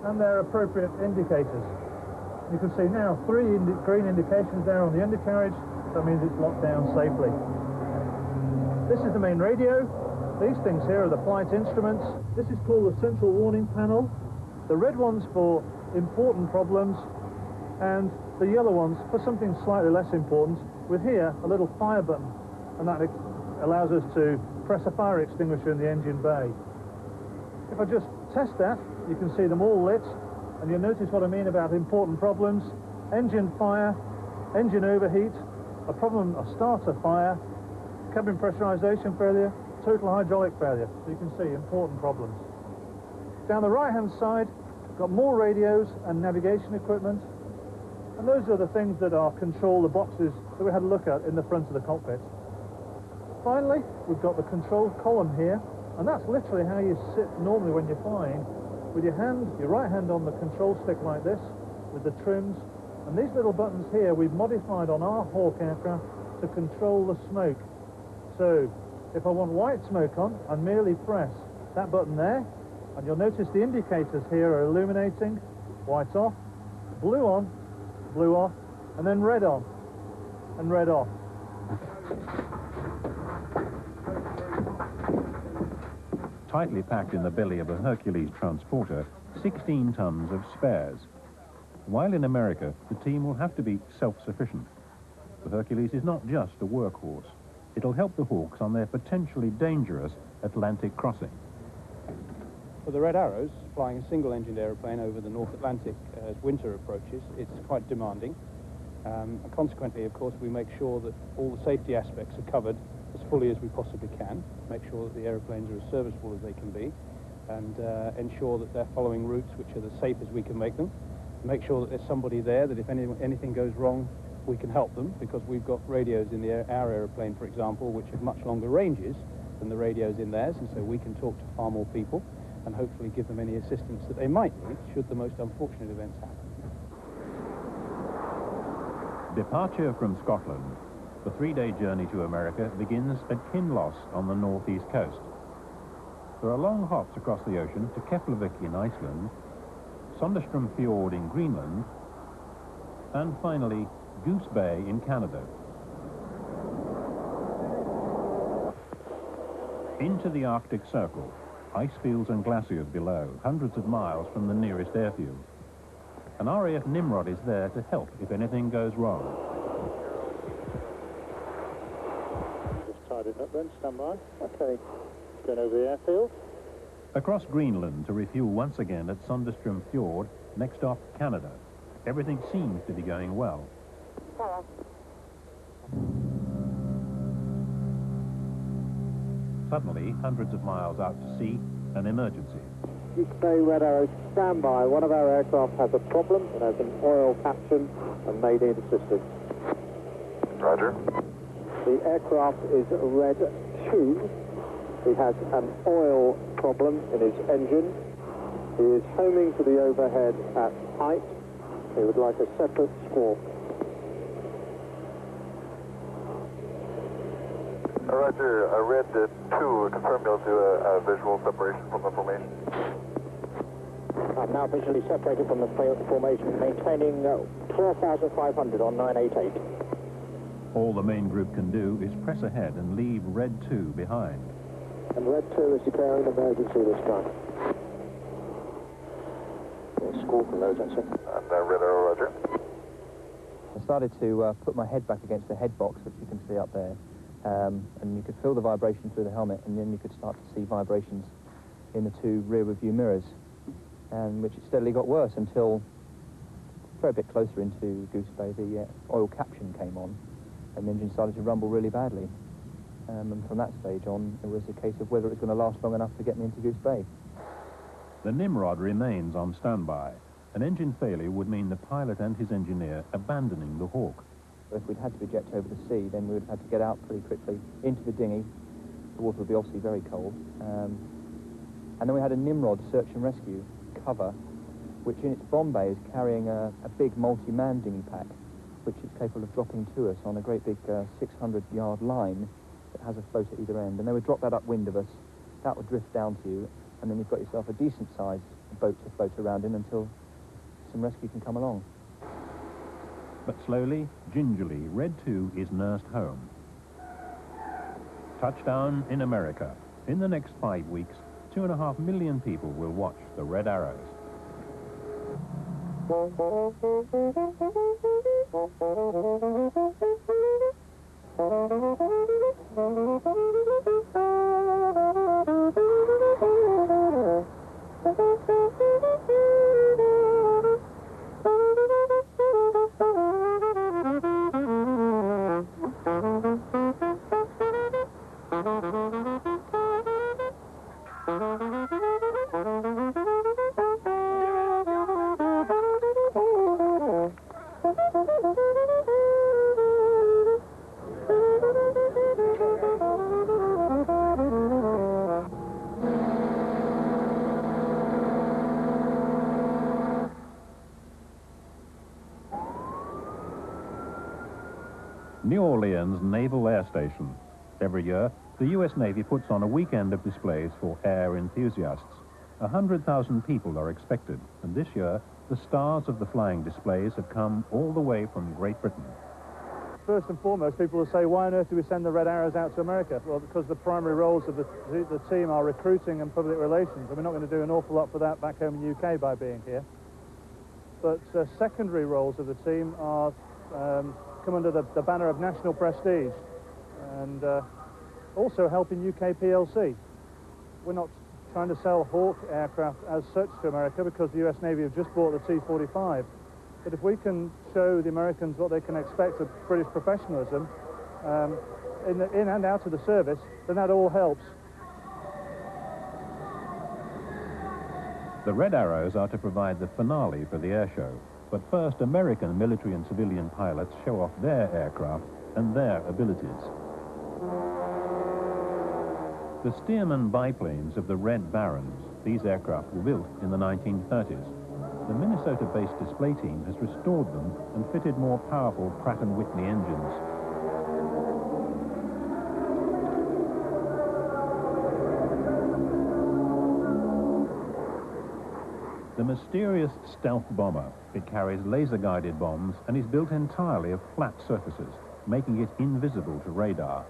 and their appropriate indicators. You can see now 3 green indications there on the undercarriage. That means it's locked down safely. This is the main radio. These things here are the flight instruments. This is called the central warning panel. The red one's for important problems, and the yellow ones for something slightly less important, with here a little fire button, and that allows us to press a fire extinguisher in the engine bay. If I just test that, you can see them all lit, and you'll notice what I mean about important problems. Engine fire, engine overheat, a starter fire, cabin pressurization failure, total hydraulic failure. So you can see important problems. Down the right hand side, got more radios and navigation equipment, and those are the things that control the boxes that we had a look at in the front of the cockpit. Finally, we've got the control column here, and that's literally how you sit normally when you're flying, with your right hand on the control stick like this, with the trims. And these little buttons here we've modified on our Hawk aircraft to control the smoke. So if I want white smoke on, I merely press that button there, and you'll notice the indicators here are illuminating. White off, blue on, blue off, and then red on, and red off. Tightly packed in the belly of a Hercules transporter, 16 tons of spares. While in America, the team will have to be self-sufficient. The Hercules is not just a workhorse. It'll help the Hawks on their potentially dangerous Atlantic crossing. For the Red Arrows, flying a single-engined aeroplane over the North Atlantic as winter approaches, it's quite demanding. And consequently, of course, we make sure that all the safety aspects are covered as fully as we possibly can, make sure that the aeroplanes are as serviceable as they can be, and ensure that they're following routes which are as safe as we can make them. Make sure that there's somebody there that if anything goes wrong, we can help them, because we've got radios in our aeroplane, for example, which have much longer ranges than the radios in theirs, and so we can talk to far more people and hopefully give them any assistance that they might need should the most unfortunate events happen. Departure from Scotland. The 3-day journey to America begins at Kinloss on the northeast coast. There are long hops across the ocean to Keflavik in Iceland, Sonderstrom Fjord in Greenland, and finally Goose Bay in Canada. Into the Arctic Circle, ice fields and glaciers below, hundreds of miles from the nearest airfield. An RAF Nimrod is there to help if anything goes wrong. Just tied it up then, stand by. Okay, going over the airfield. Across Greenland to refuel once again at Sonderstrom Fjord, next stop Canada. Everything seems to be going well. Suddenly, hundreds of miles out to sea, an emergency. Goose Bay Red Arrow, stand by. One of our aircraft has a problem. It has an oil caption and may need assistance. Roger. The aircraft is Red 2. He has an oil problem in his engine. He is homing to the overhead at height. He would like a separate squawk. Roger, Red 2, confirm you'll do a visual separation from the formation. I'm now visually separated from the formation, maintaining 12,500 on 988. All the main group can do is press ahead and leave Red 2 behind. And Red 2 is declaring emergency this time. Squawk emergency. And Red Arrow, roger. I started to put my head back against the head box, which you can see up there. And you could feel the vibration through the helmet, and then you could start to see vibrations in the 2 rear view mirrors, and which it steadily got worse until very bit closer into Goose Bay, the oil caption came on, and the engine started to rumble really badly. And from that stage on, it was a case of whether it was going to last long enough to get me into Goose Bay. The Nimrod remains on standby. An engine failure would mean the pilot and his engineer abandoning the Hawk. If we'd had to eject over the sea, then we would have had to get out pretty quickly into the dinghy. The water would be obviously very cold. And then we had a Nimrod search and rescue cover, which in its bomb bay is carrying a big multi-man dinghy pack, which is capable of dropping to us on a great big 600-yard line that has a float at either end. And they would drop that upwind of us, that would drift down to you, and then you've got yourself a decent-sized boat to float around in until some rescue can come along. But slowly, gingerly, Red 2 is nursed home. Touchdown in America. In the next 5 weeks, 2.5 million people will watch the Red Arrows. New Orleans Naval Air Station. Every year, the U.S. Navy puts on a weekend of displays for air enthusiasts. 100,000 people are expected, and this year, the stars of the flying displays have come all the way from Great Britain. First and foremost, people will say, why on earth do we send the Red Arrows out to America? Well, because the primary roles of the team are recruiting and public relations, and we're not going to do an awful lot for that back home in the UK by being here. But secondary roles of the team are come under the banner of national prestige and also helping UK PLC. We're not trying to sell Hawk aircraft as such to America because the US Navy have just bought the T-45. But if we can show the Americans what they can expect of British professionalism in and out of the service, then that all helps. The Red Arrows are to provide the finale for the air show. But first, American military and civilian pilots show off their aircraft and their abilities. The Stearman biplanes of the Red Barons, these aircraft were built in the 1930s. The Minnesota-based display team has restored them and fitted more powerful Pratt & Whitney engines. The mysterious stealth bomber. It carries laser-guided bombs and is built entirely of flat surfaces, making it invisible to radar.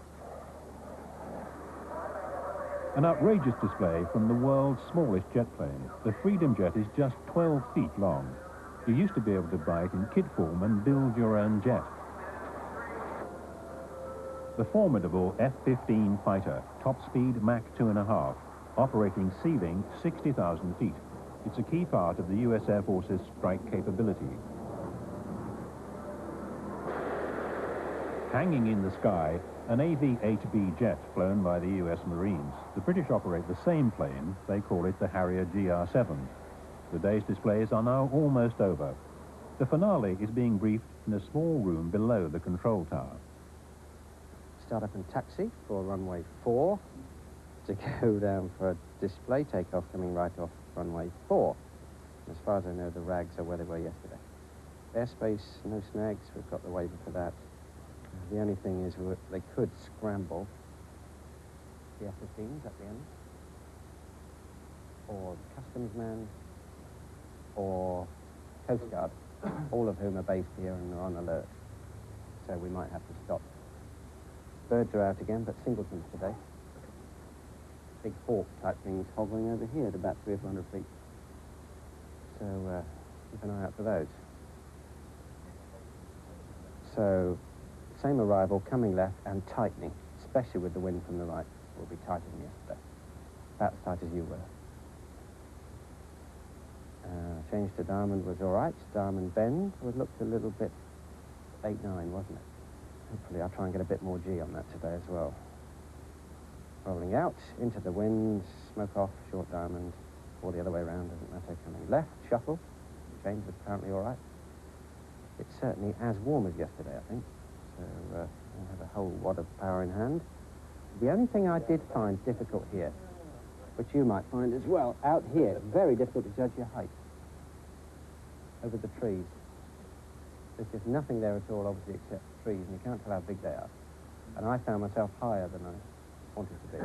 An outrageous display from the world's smallest jet plane. The Freedom Jet is just 12 feet long. You used to be able to buy it in kit form and build your own jet. The formidable F14 fighter, top speed Mach 2.5, operating ceiling 60,000 feet. It's a key part of the US Air Force's strike capability. Hanging in the sky, an AV-8B jet flown by the US Marines. The British operate the same plane. They call it the Harrier GR7. The day's displays are now almost over. The finale is being briefed in a small room below the control tower. Start up and taxi for runway 4 to go down for a display takeoff coming right off runway 4. As far as I know, the rags are where they were yesterday. Airspace, no snags. We've got the waiver for that. The only thing is they could scramble the F-15s at the end, or the customs man, or Coast Guard, all of whom are based here and are on alert. So we might have to stop. Birds are out again, but singletons today. Big hawk type things hovering over here at about 300 or 400 feet. So keep an eye out for those. So same arrival, coming left and tightening, especially with the wind from the right. Will be tighter than yesterday. About as tight as you were. Change to Diamond was all right. Diamond bend looked a little bit 8-9, wasn't it? Hopefully I'll try and get a bit more G on that today as well. Rolling out, into the wind, smoke off, short Diamond, or the other way around, doesn't matter. Coming left, shuffle. Change was apparently all right. It's certainly as warm as yesterday, I think. So we'll have a whole wad of power in hand. The only thing I did find difficult here, which you might find as well, out here, it's very difficult to judge your height over the trees. There's just nothing there at all, obviously, except trees, and you can't tell how big they are. And I found myself higher than I wanted to be.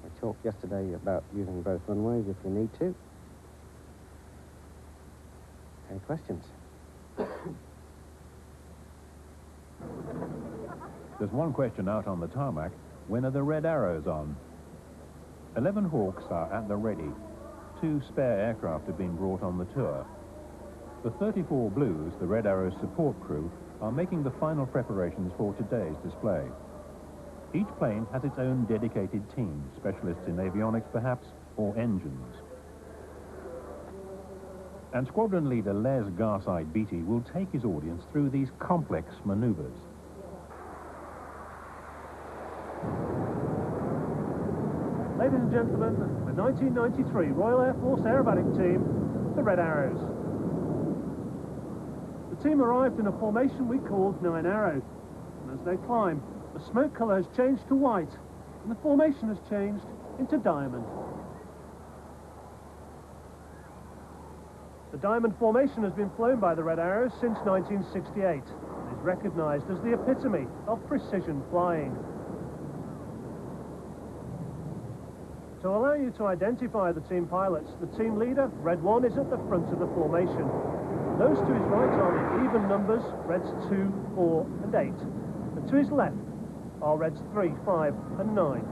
We talked yesterday about using both runways if we need to. Any questions? There's one question out on the tarmac. When are the Red Arrows on? 11 Hawks are at the ready. 2 spare aircraft have been brought on the tour. The 34 Blues, the Red Arrows support crew, are making the final preparations for today's display. Each plane has its own dedicated team, specialists in avionics perhaps, or engines. And squadron leader Les Garside Beatty will take his audience through these complex maneuvers. Ladies and gentlemen, the 1993 Royal Air Force aerobatic team, the Red Arrows. The team arrived in a formation we called 9 Arrow, and as they climb, the smoke colour has changed to white, and the formation has changed into diamond. The The diamond formation has been flown by the Red Arrows since 1968 and is recognised as the epitome of precision flying. To allow you to identify the team pilots, the team leader, Red 1, is at the front of the formation. Those to his right are the even numbers, Reds 2, 4 and 8. And to his left are Reds 3, 5 and 9.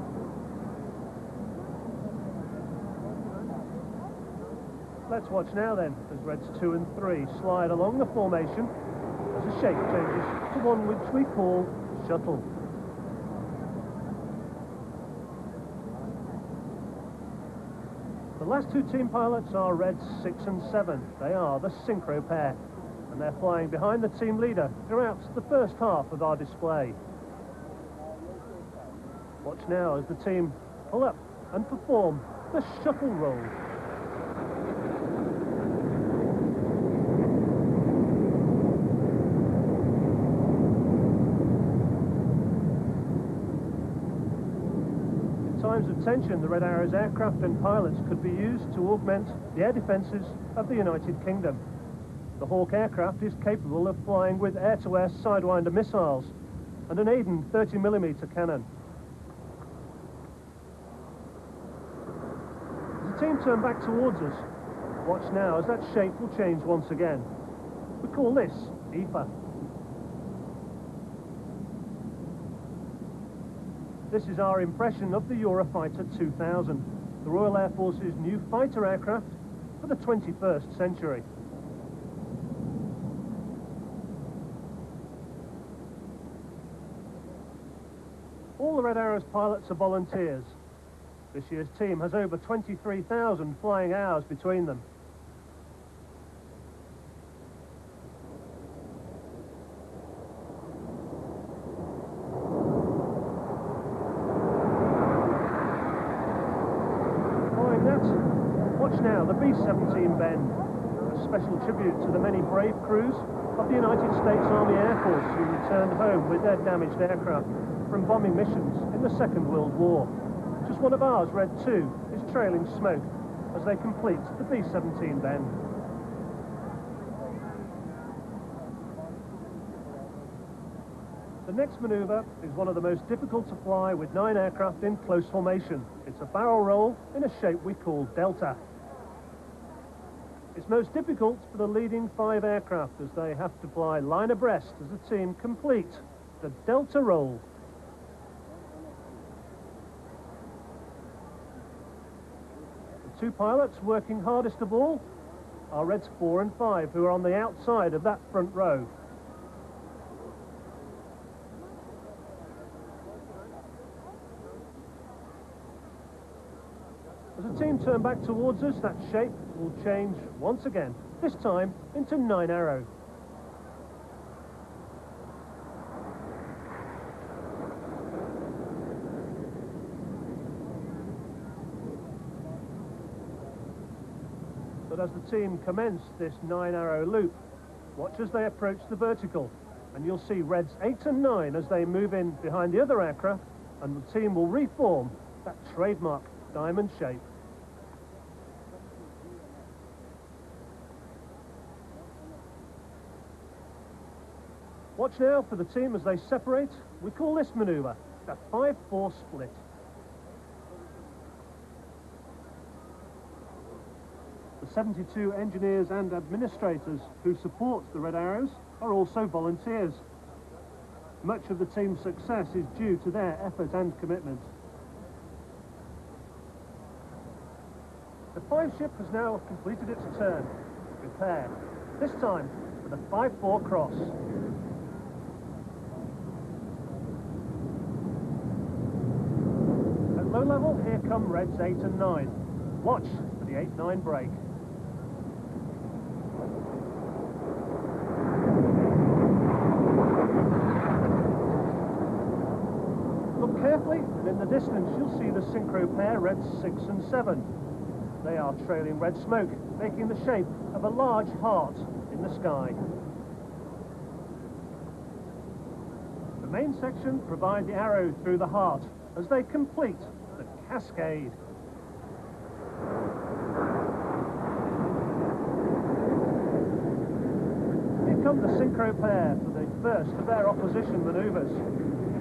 Let's watch now then, as Reds 2 and 3 slide along the formation as the shape changes to one which we call shuttle. The last two team pilots are Reds 6 and 7. They are the synchro pair, and they're flying behind the team leader throughout the first half of our display. Watch now as the team pull up and perform the shuttle roll. In times of tension, the Red Arrows aircraft and pilots could be used to augment the air defences of the United Kingdom. The Hawk aircraft is capable of flying with air-to-air Sidewinder missiles and an Aden 30mm cannon. As the team turn back towards us, watch now as that shape will change once again. We call this EFA. This is our impression of the Eurofighter 2000, the Royal Air Force's new fighter aircraft for the 21st century. All the Red Arrows pilots are volunteers. This year's team has over 23,000 flying hours between them. Watch now the B-17 Bend, a special tribute to the many brave crews of the United States Army Air Force who returned home with their damaged aircraft from bombing missions in the Second World War. Just one of ours, Red 2, is trailing smoke as they complete the B-17 Bend. The next manoeuvre is one of the most difficult to fly with 9 aircraft in close formation. It's a barrel roll in a shape we call Delta. It's most difficult for the leading 5 aircraft as they have to fly line abreast as the team complete the Delta roll. The 2 pilots working hardest of all are Reds 4 and 5, who are on the outside of that front row. As the team turn back towards us, that shape will change once again, this time into 9 Arrow. But as the team commence this 9 Arrow loop, watch as they approach the vertical, and you'll see Reds 8 and 9 as they move in behind the other aircraft, and the team will reform that trademark diamond shape. Watch now for the team as they separate. We call this manoeuvre the 5-4 split. The 72 engineers and administrators who support the Red Arrows are also volunteers. Much of the team's success is due to their effort and commitment. The 5 ship has now completed its turn. Prepare, this time for the 5-4 cross. At low level, here come Reds 8 and 9. Watch for the 8-9 break. Look carefully, and in the distance you'll see the synchro pair Reds 6 and 7. They are trailing red smoke, making the shape of a large heart in the sky. The main section provide the arrow through the heart as they complete the cascade. synchro pair for the first of their opposition manoeuvres.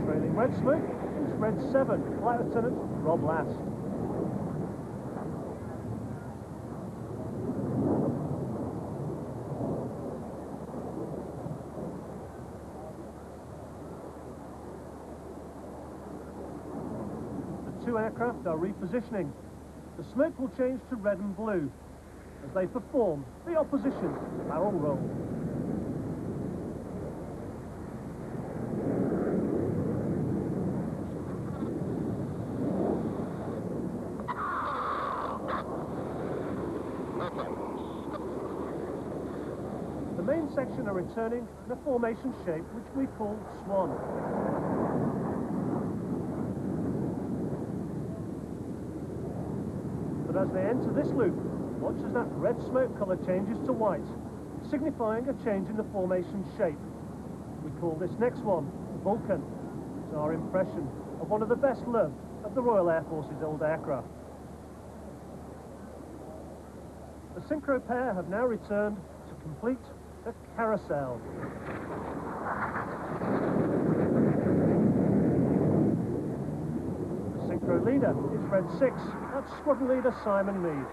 Trailing red smoke is Red 7, Flight Lieutenant Rob Last. The two aircraft are repositioning. The smoke will change to red and blue as they perform the opposition barrel roll. The main section are returning in a formation shape which we call swan. But as they enter this loop, watch as that red smoke colour changes to white, signifying a change in the formation shape. We call this next one Vulcan. It's our impression of one of the best loved of the Royal Air Force's old aircraft. The synchro pair have now returned to complete the carousel. The synchro leader is Red 6, that's Squadron Leader Simon Mead.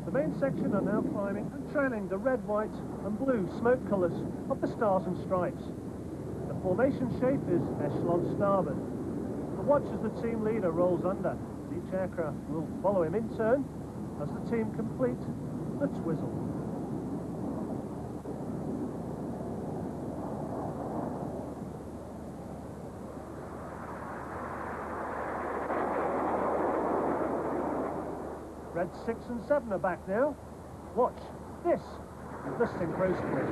The main section are now climbing and trailing the red, white and blue smoke colours of the Stars and Stripes. The formation shape is echelon starboard. But watch as the team leader rolls under. Each aircraft will follow him in turn as the team complete the twizzle. Red 6 and 7 are back now. Watch, this is the synchro split.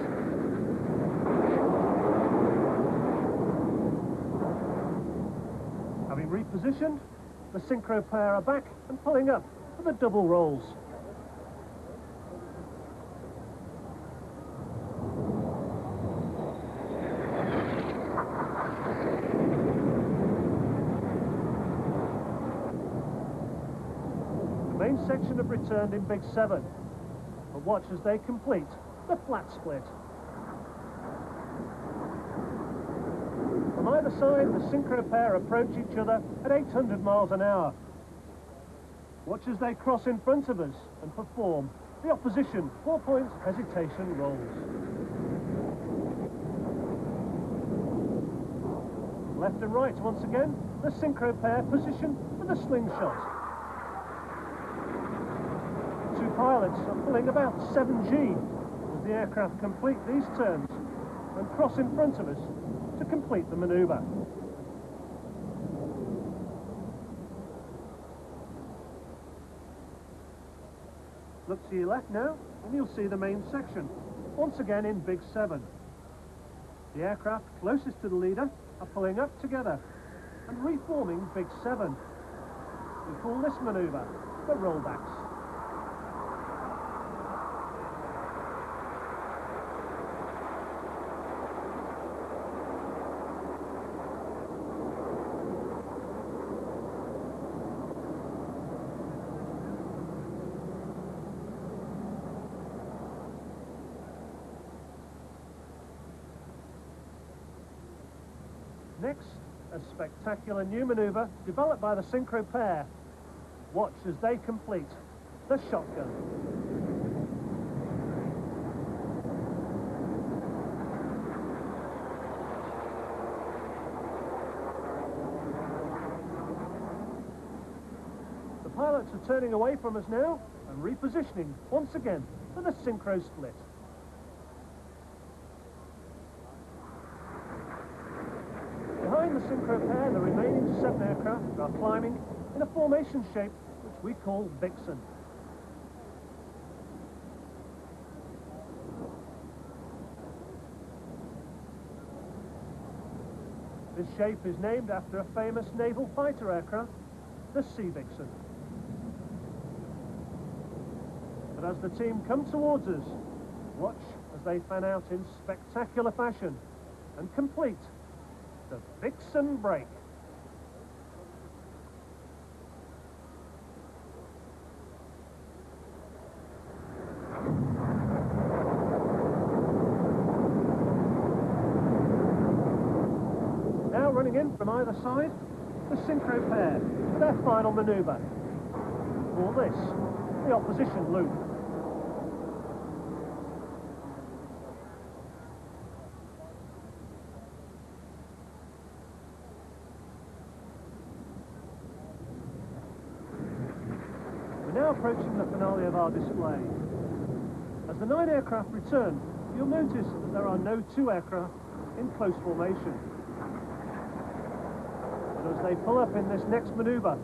Having repositioned, the synchro pair are back and pulling up for the double rolls. The main section have returned in Big 7, but watch as they complete the flat split. From either side, the synchro pair approach each other at 800 miles an hour. Watch as they cross in front of us and perform the opposition 4-point hesitation rolls. Left and right once again, the synchro pair position for the slingshot. Two pilots are pulling about 7G as the aircraft complete these turns and cross in front of us to complete the manoeuvre. Look to your left now and you'll see the main section, once again in Big 7. The aircraft closest to the leader are pulling up together and reforming Big 7. We call this manoeuvre the rollbacks. Next, a spectacular new manoeuvre developed by the synchro pair. Watch as they complete the shotgun. The pilots are turning away from us now and repositioning once again for the synchro split. Behind the synchro pair, the remaining 7 aircraft are climbing in a formation shape which we call Vixen. This shape is named after a famous naval fighter aircraft, the Sea Vixen. But as the team come towards us, watch as they fan out in spectacular fashion and complete the Vixen break. Now running in from either side, the synchro pair for their final manoeuvre. For this, the opposition loop. We're now approaching the finale of our display. As the 9 aircraft return, you'll notice that there are no 2 aircraft in close formation. But as they pull up in this next manoeuvre,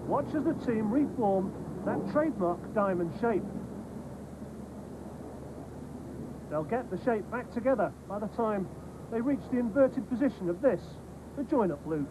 watch as the team reform that trademark diamond shape. They'll get the shape back together by the time they reach the inverted position of this, the join-up loop.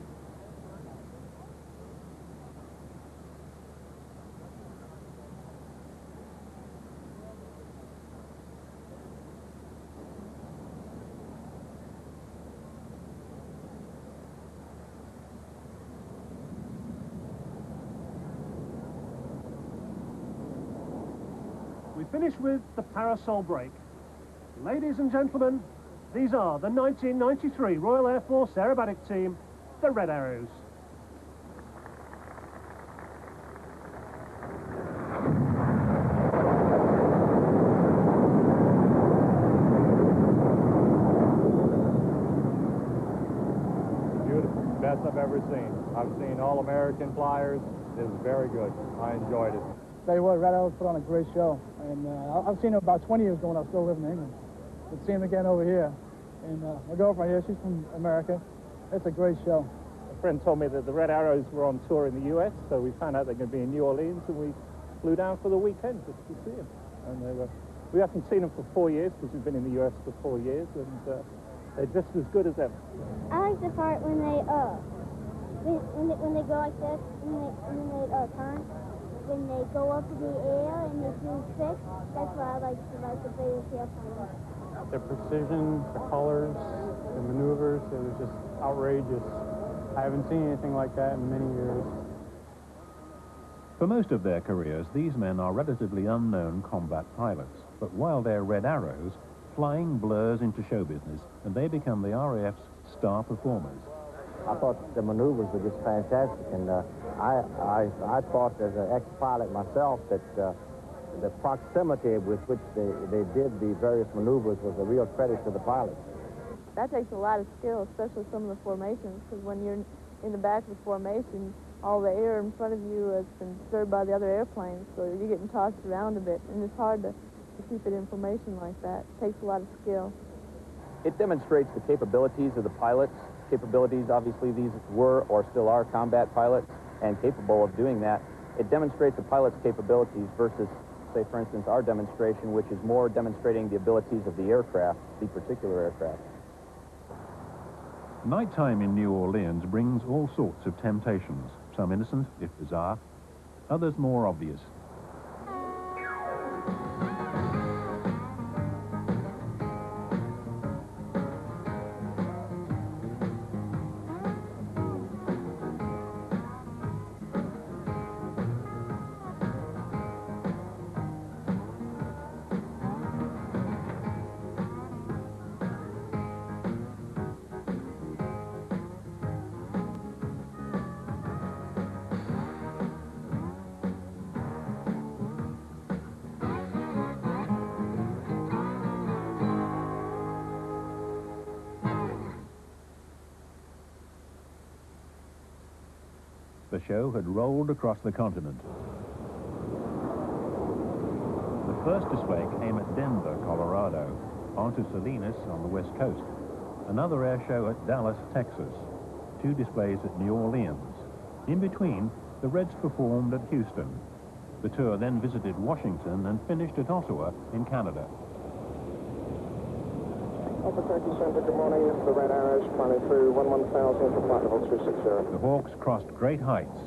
We finish with the parasol break. Ladies and gentlemen, these are the 1993 Royal Air Force aerobatic team, the Red Arrows. Beautiful, best I've ever seen. I've seen all-American flyers. It was very good. I enjoyed it. Tell you what, Red Arrows put on a great show, and I've seen them about 20 years ago when I was still living in England. But seeing them again over here, and my girlfriend here, she's from America. It's a great show. A friend told me that the Red Arrows were on tour in the U.S., so we found out they're going to be in New Orleans, and we flew down for the weekend just to see them. And we haven't seen them for 4 years because we've been in the U.S. for 4 years, and they're just as good as ever. I like the part when they go like this, and they turn. When they go up in the air and they do tricks, that's what I like about the British airplanes. Their precision, the colors, the maneuvers, it was just outrageous. I haven't seen anything like that in many years. For most of their careers, these men are relatively unknown combat pilots. But while they're Red Arrows, flying blurs into show business, and they become the RAF's star performers. I thought the maneuvers were just fantastic, and I thought as an ex-pilot myself that the proximity with which they did the various maneuvers was a real credit to the pilots. That takes a lot of skill, especially some of the formations, because when you're in the back of the formation, all the air in front of you has been disturbed by the other airplanes, so you're getting tossed around a bit, and it's hard to keep it in formation like that. It takes a lot of skill. It demonstrates the capabilities of the pilots. Capabilities, obviously, these were or still are combat pilots and capable of doing that. It demonstrates the pilot's capabilities versus, say, for instance, our demonstration, which is more demonstrating the abilities of the aircraft, the particular aircraft. Nighttime in New Orleans brings all sorts of temptations, some innocent, if bizarre, others more obvious. The show had rolled across the continent. The first display came at Denver, Colorado, onto Salinas on the west coast, another air show at Dallas, Texas, 2 displays at New Orleans. In between, the Reds performed at Houston. The tour then visited Washington and finished at Ottawa in Canada. Albuquerque Center, good morning. This is the Red Arrows, planning through 11,000 for flight level 260. The Hawks crossed great heights.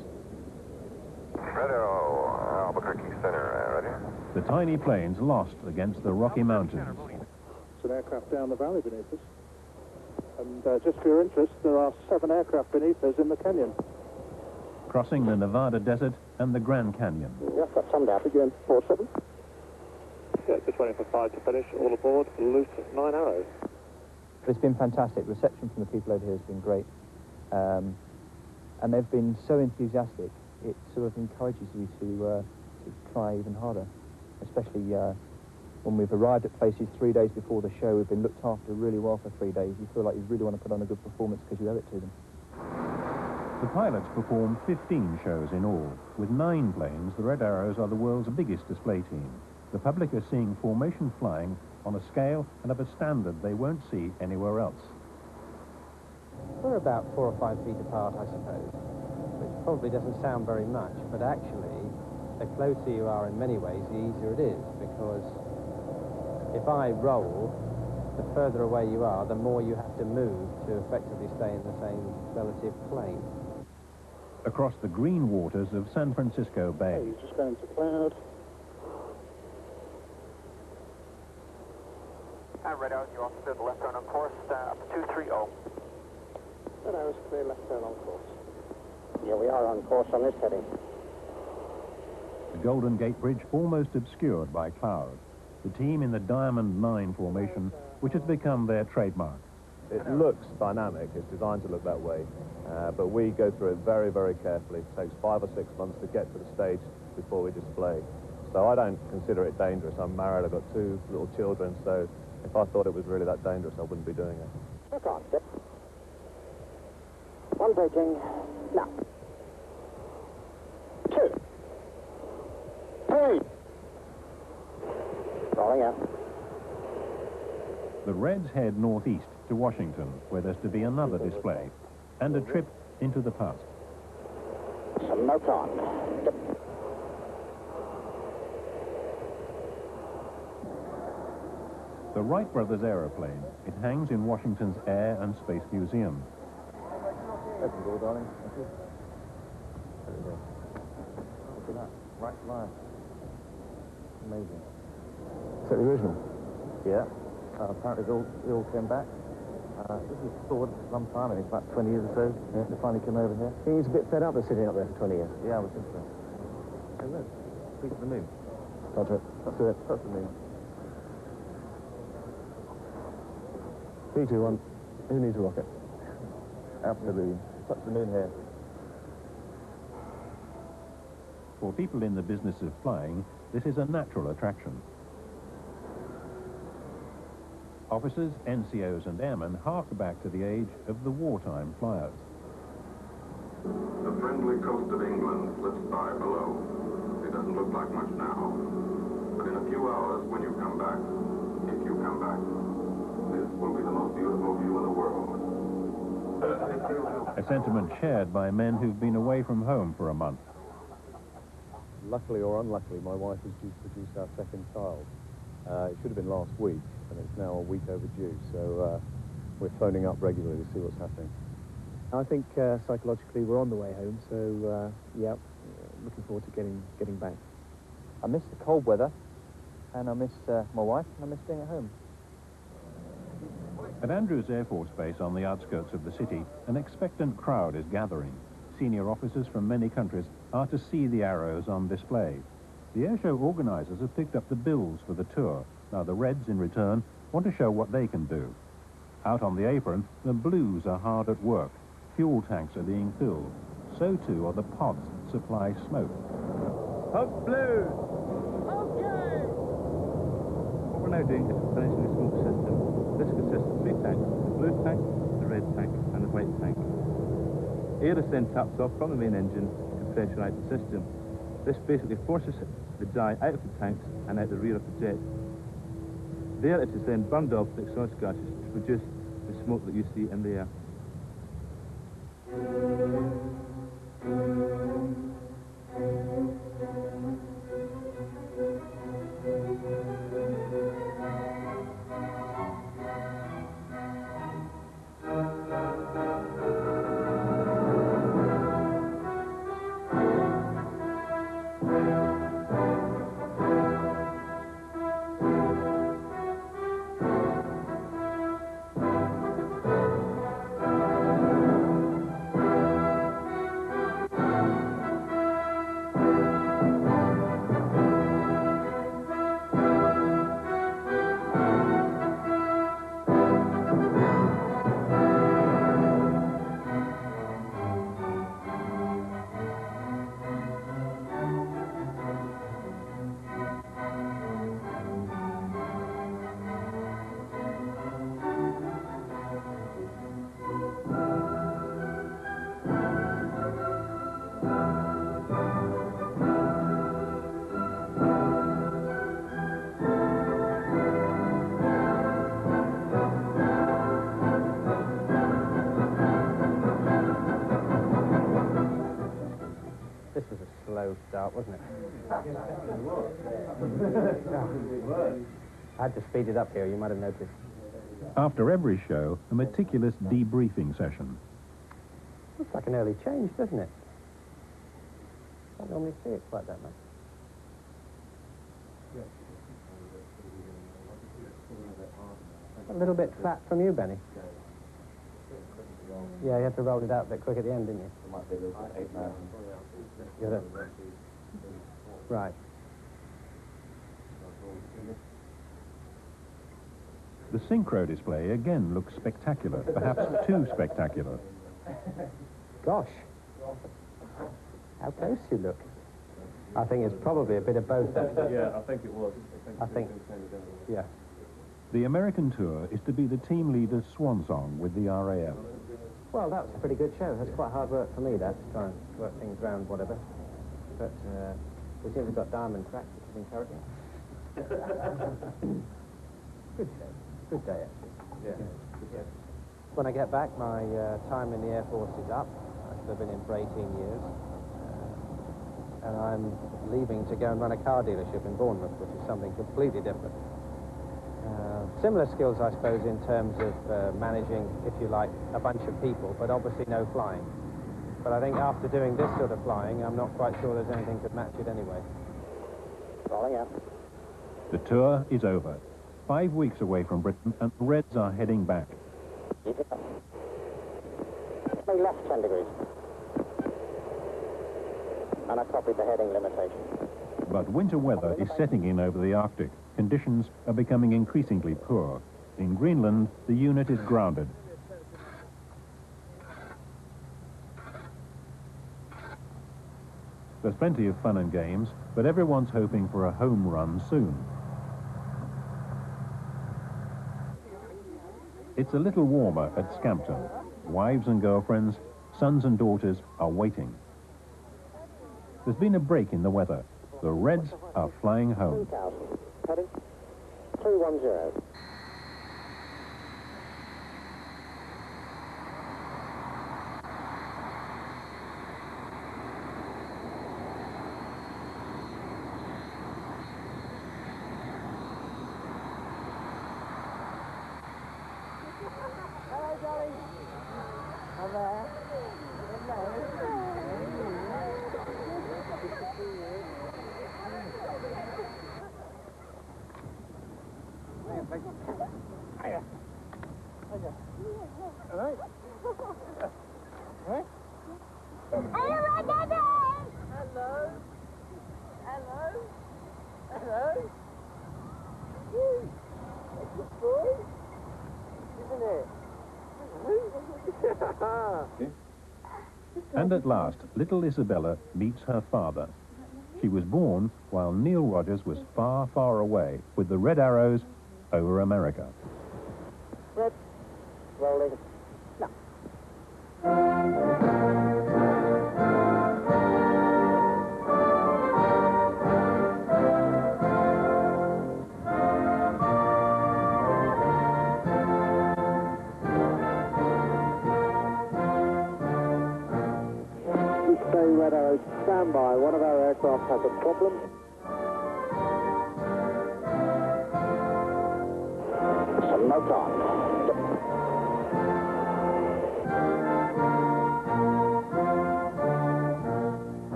Red Arrow, Albuquerque Center, ready? The tiny planes lost against the Rocky Mountains. an aircraft down the valley beneath us. And just for your interest, there are 7 aircraft beneath us in the canyon. Crossing the Nevada desert and the Grand Canyon. Yeah, got some down. Again, 47. Yeah, just waiting for 5 to finish. All aboard. Loose 9 arrows. It's been fantastic. Reception from the people over here has been great. And they've been so enthusiastic, it sort of encourages you to try even harder. Especially when we've arrived at places 3 days before the show, we've been looked after really well for 3 days. You feel like you really want to put on a good performance because you owe it to them. The pilots performed 15 shows in all. With 9 planes, the Red Arrows are the world's biggest display team. The public are seeing formation flying on a scale and of a standard they won't see anywhere else. We're about 4 or 5 feet apart, I suppose, which probably doesn't sound very much, but actually, the closer you are in many ways, the easier it is, because if I roll, the further away you are, the more you have to move to effectively stay in the same relative plane. Across the green waters of San Francisco Bay. He's just going to cloud. Red Arrows, you're off to the left turn on course, up 230. Red Arrows, clear left turn on course. Yeah, we are on course on this heading. The Golden Gate Bridge almost obscured by cloud. The team in the Diamond 9 formation, which has become their trademark. It looks dynamic, it's designed to look that way, but we go through it very, very carefully. It takes 5 or 6 months to get to the stage before we display. So I don't consider it dangerous. I'm married, I've got 2 little children, so if I thought it was really that dangerous, I wouldn't be doing it. Look on, step. 1 taking, now. 2. 3. Rolling out. The Reds head northeast to Washington, where there's to be another display, and a trip into the past. Some note on. Step. The Wright brothers aeroplane. It hangs in Washington's Air and Space Museum. Open door, darling. Thank you. There we go. Look at that. Right line. Amazing. Is that the original? Yeah. Apparently they all came back. This was stored for some time, I think about 20 years or so. Yeah. They finally came over here. He was a bit fed up with sitting up there for 20 years. Yeah, I was thinking so. Hey, look. Piece of the moon. That's it. That's it. That's the moon. 3, 2, 1. Who needs a rocket? Absolutely. Touch the moon here. For people in the business of flying, this is a natural attraction. Officers, NCOs and airmen hark back to the age of the wartime flyers. The friendly coast of England slips by below. It doesn't look like much now. But in a few hours, when you come back, if you come back, this will be the most beautiful view in the world. A sentiment shared by men who've been away from home for a month. Luckily or unluckily, my wife is due to produce our 2nd child. It should have been last week, and it's now a week overdue, so we're phoning up regularly to see what's happening. I think psychologically we're on the way home, so yeah, looking forward to getting back. I miss the cold weather, and I miss my wife, and I miss being at home. At Andrews Air Force Base on the outskirts of the city, an expectant crowd is gathering. Senior officers from many countries are to see the Arrows on display. The airshow organisers have picked up the bills for the tour. Now the Reds, in return, want to show what they can do. Out on the apron, the Blues are hard at work. Fuel tanks are being filled. So too are the pods that supply smoke. Up Blues! Okay! What we're now doing is finishing the smoke system. This consists of 3 tanks, the blue tank, the red tank and the white tank. Air is then tapped off from the main engine to pressurise the system. This basically forces the dye out of the tanks and out the rear of the jet. There it is then burned off with exhaust gases to produce the smoke that you see in the air. slow start, wasn't it? I had to speed it up here, you might have noticed. After every show, a meticulous debriefing session. Looks like an early change, doesn't it? Don't normally see it quite that much. A little bit flat from you, Benny. Yeah, you had to roll it out a bit quick at the end, didn't you? Yeah, right. The synchro display again looks spectacular, perhaps too spectacular. Gosh, how close you look. I think it's probably a bit of both. Yeah, I think it was. I think, yeah. The American tour is to be the team leader's swan song with the RAF. Well, that was a pretty good show. That's quite hard work for me, that, to try and work things around, whatever. But we seem to have got diamond tracks, which is encouraging. Good show. Good day, actually. Yeah. When I get back, my time in the Air Force is up. I've been in for 18 years. And I'm leaving to go and run a car dealership in Bournemouth, which is something completely different. Similar skills, I suppose, in terms of managing, if you like, a bunch of people, but obviously no flying. But I think after doing this sort of flying, I'm not quite sure there's anything could match it anyway. Rolling out. The tour is over. 5 weeks away from Britain, and the Reds are heading back. Play left 10 degrees. And I copied the heading limitation. But winter weather is setting in over the Arctic. Conditions are becoming increasingly poor. In Greenland, the unit is grounded. There's plenty of fun and games, but everyone's hoping for a home run soon. It's a little warmer at Scampton. Wives and girlfriends, sons and daughters are waiting. There's been a break in the weather. The Reds are flying home. 3,000. Heading 310. Hello, Dolly. Hello. Hiya. All right. Right? Hello, Daddy. Hello. Hello. Hello. That's a good boy, isn't it? And at last, little Isabella meets her father. She was born while Neil Rogers was far, far away with the Red Arrows over America. Red. Rolling. No. Red Arrows, stand by. One of our aircraft has a problem. So no time.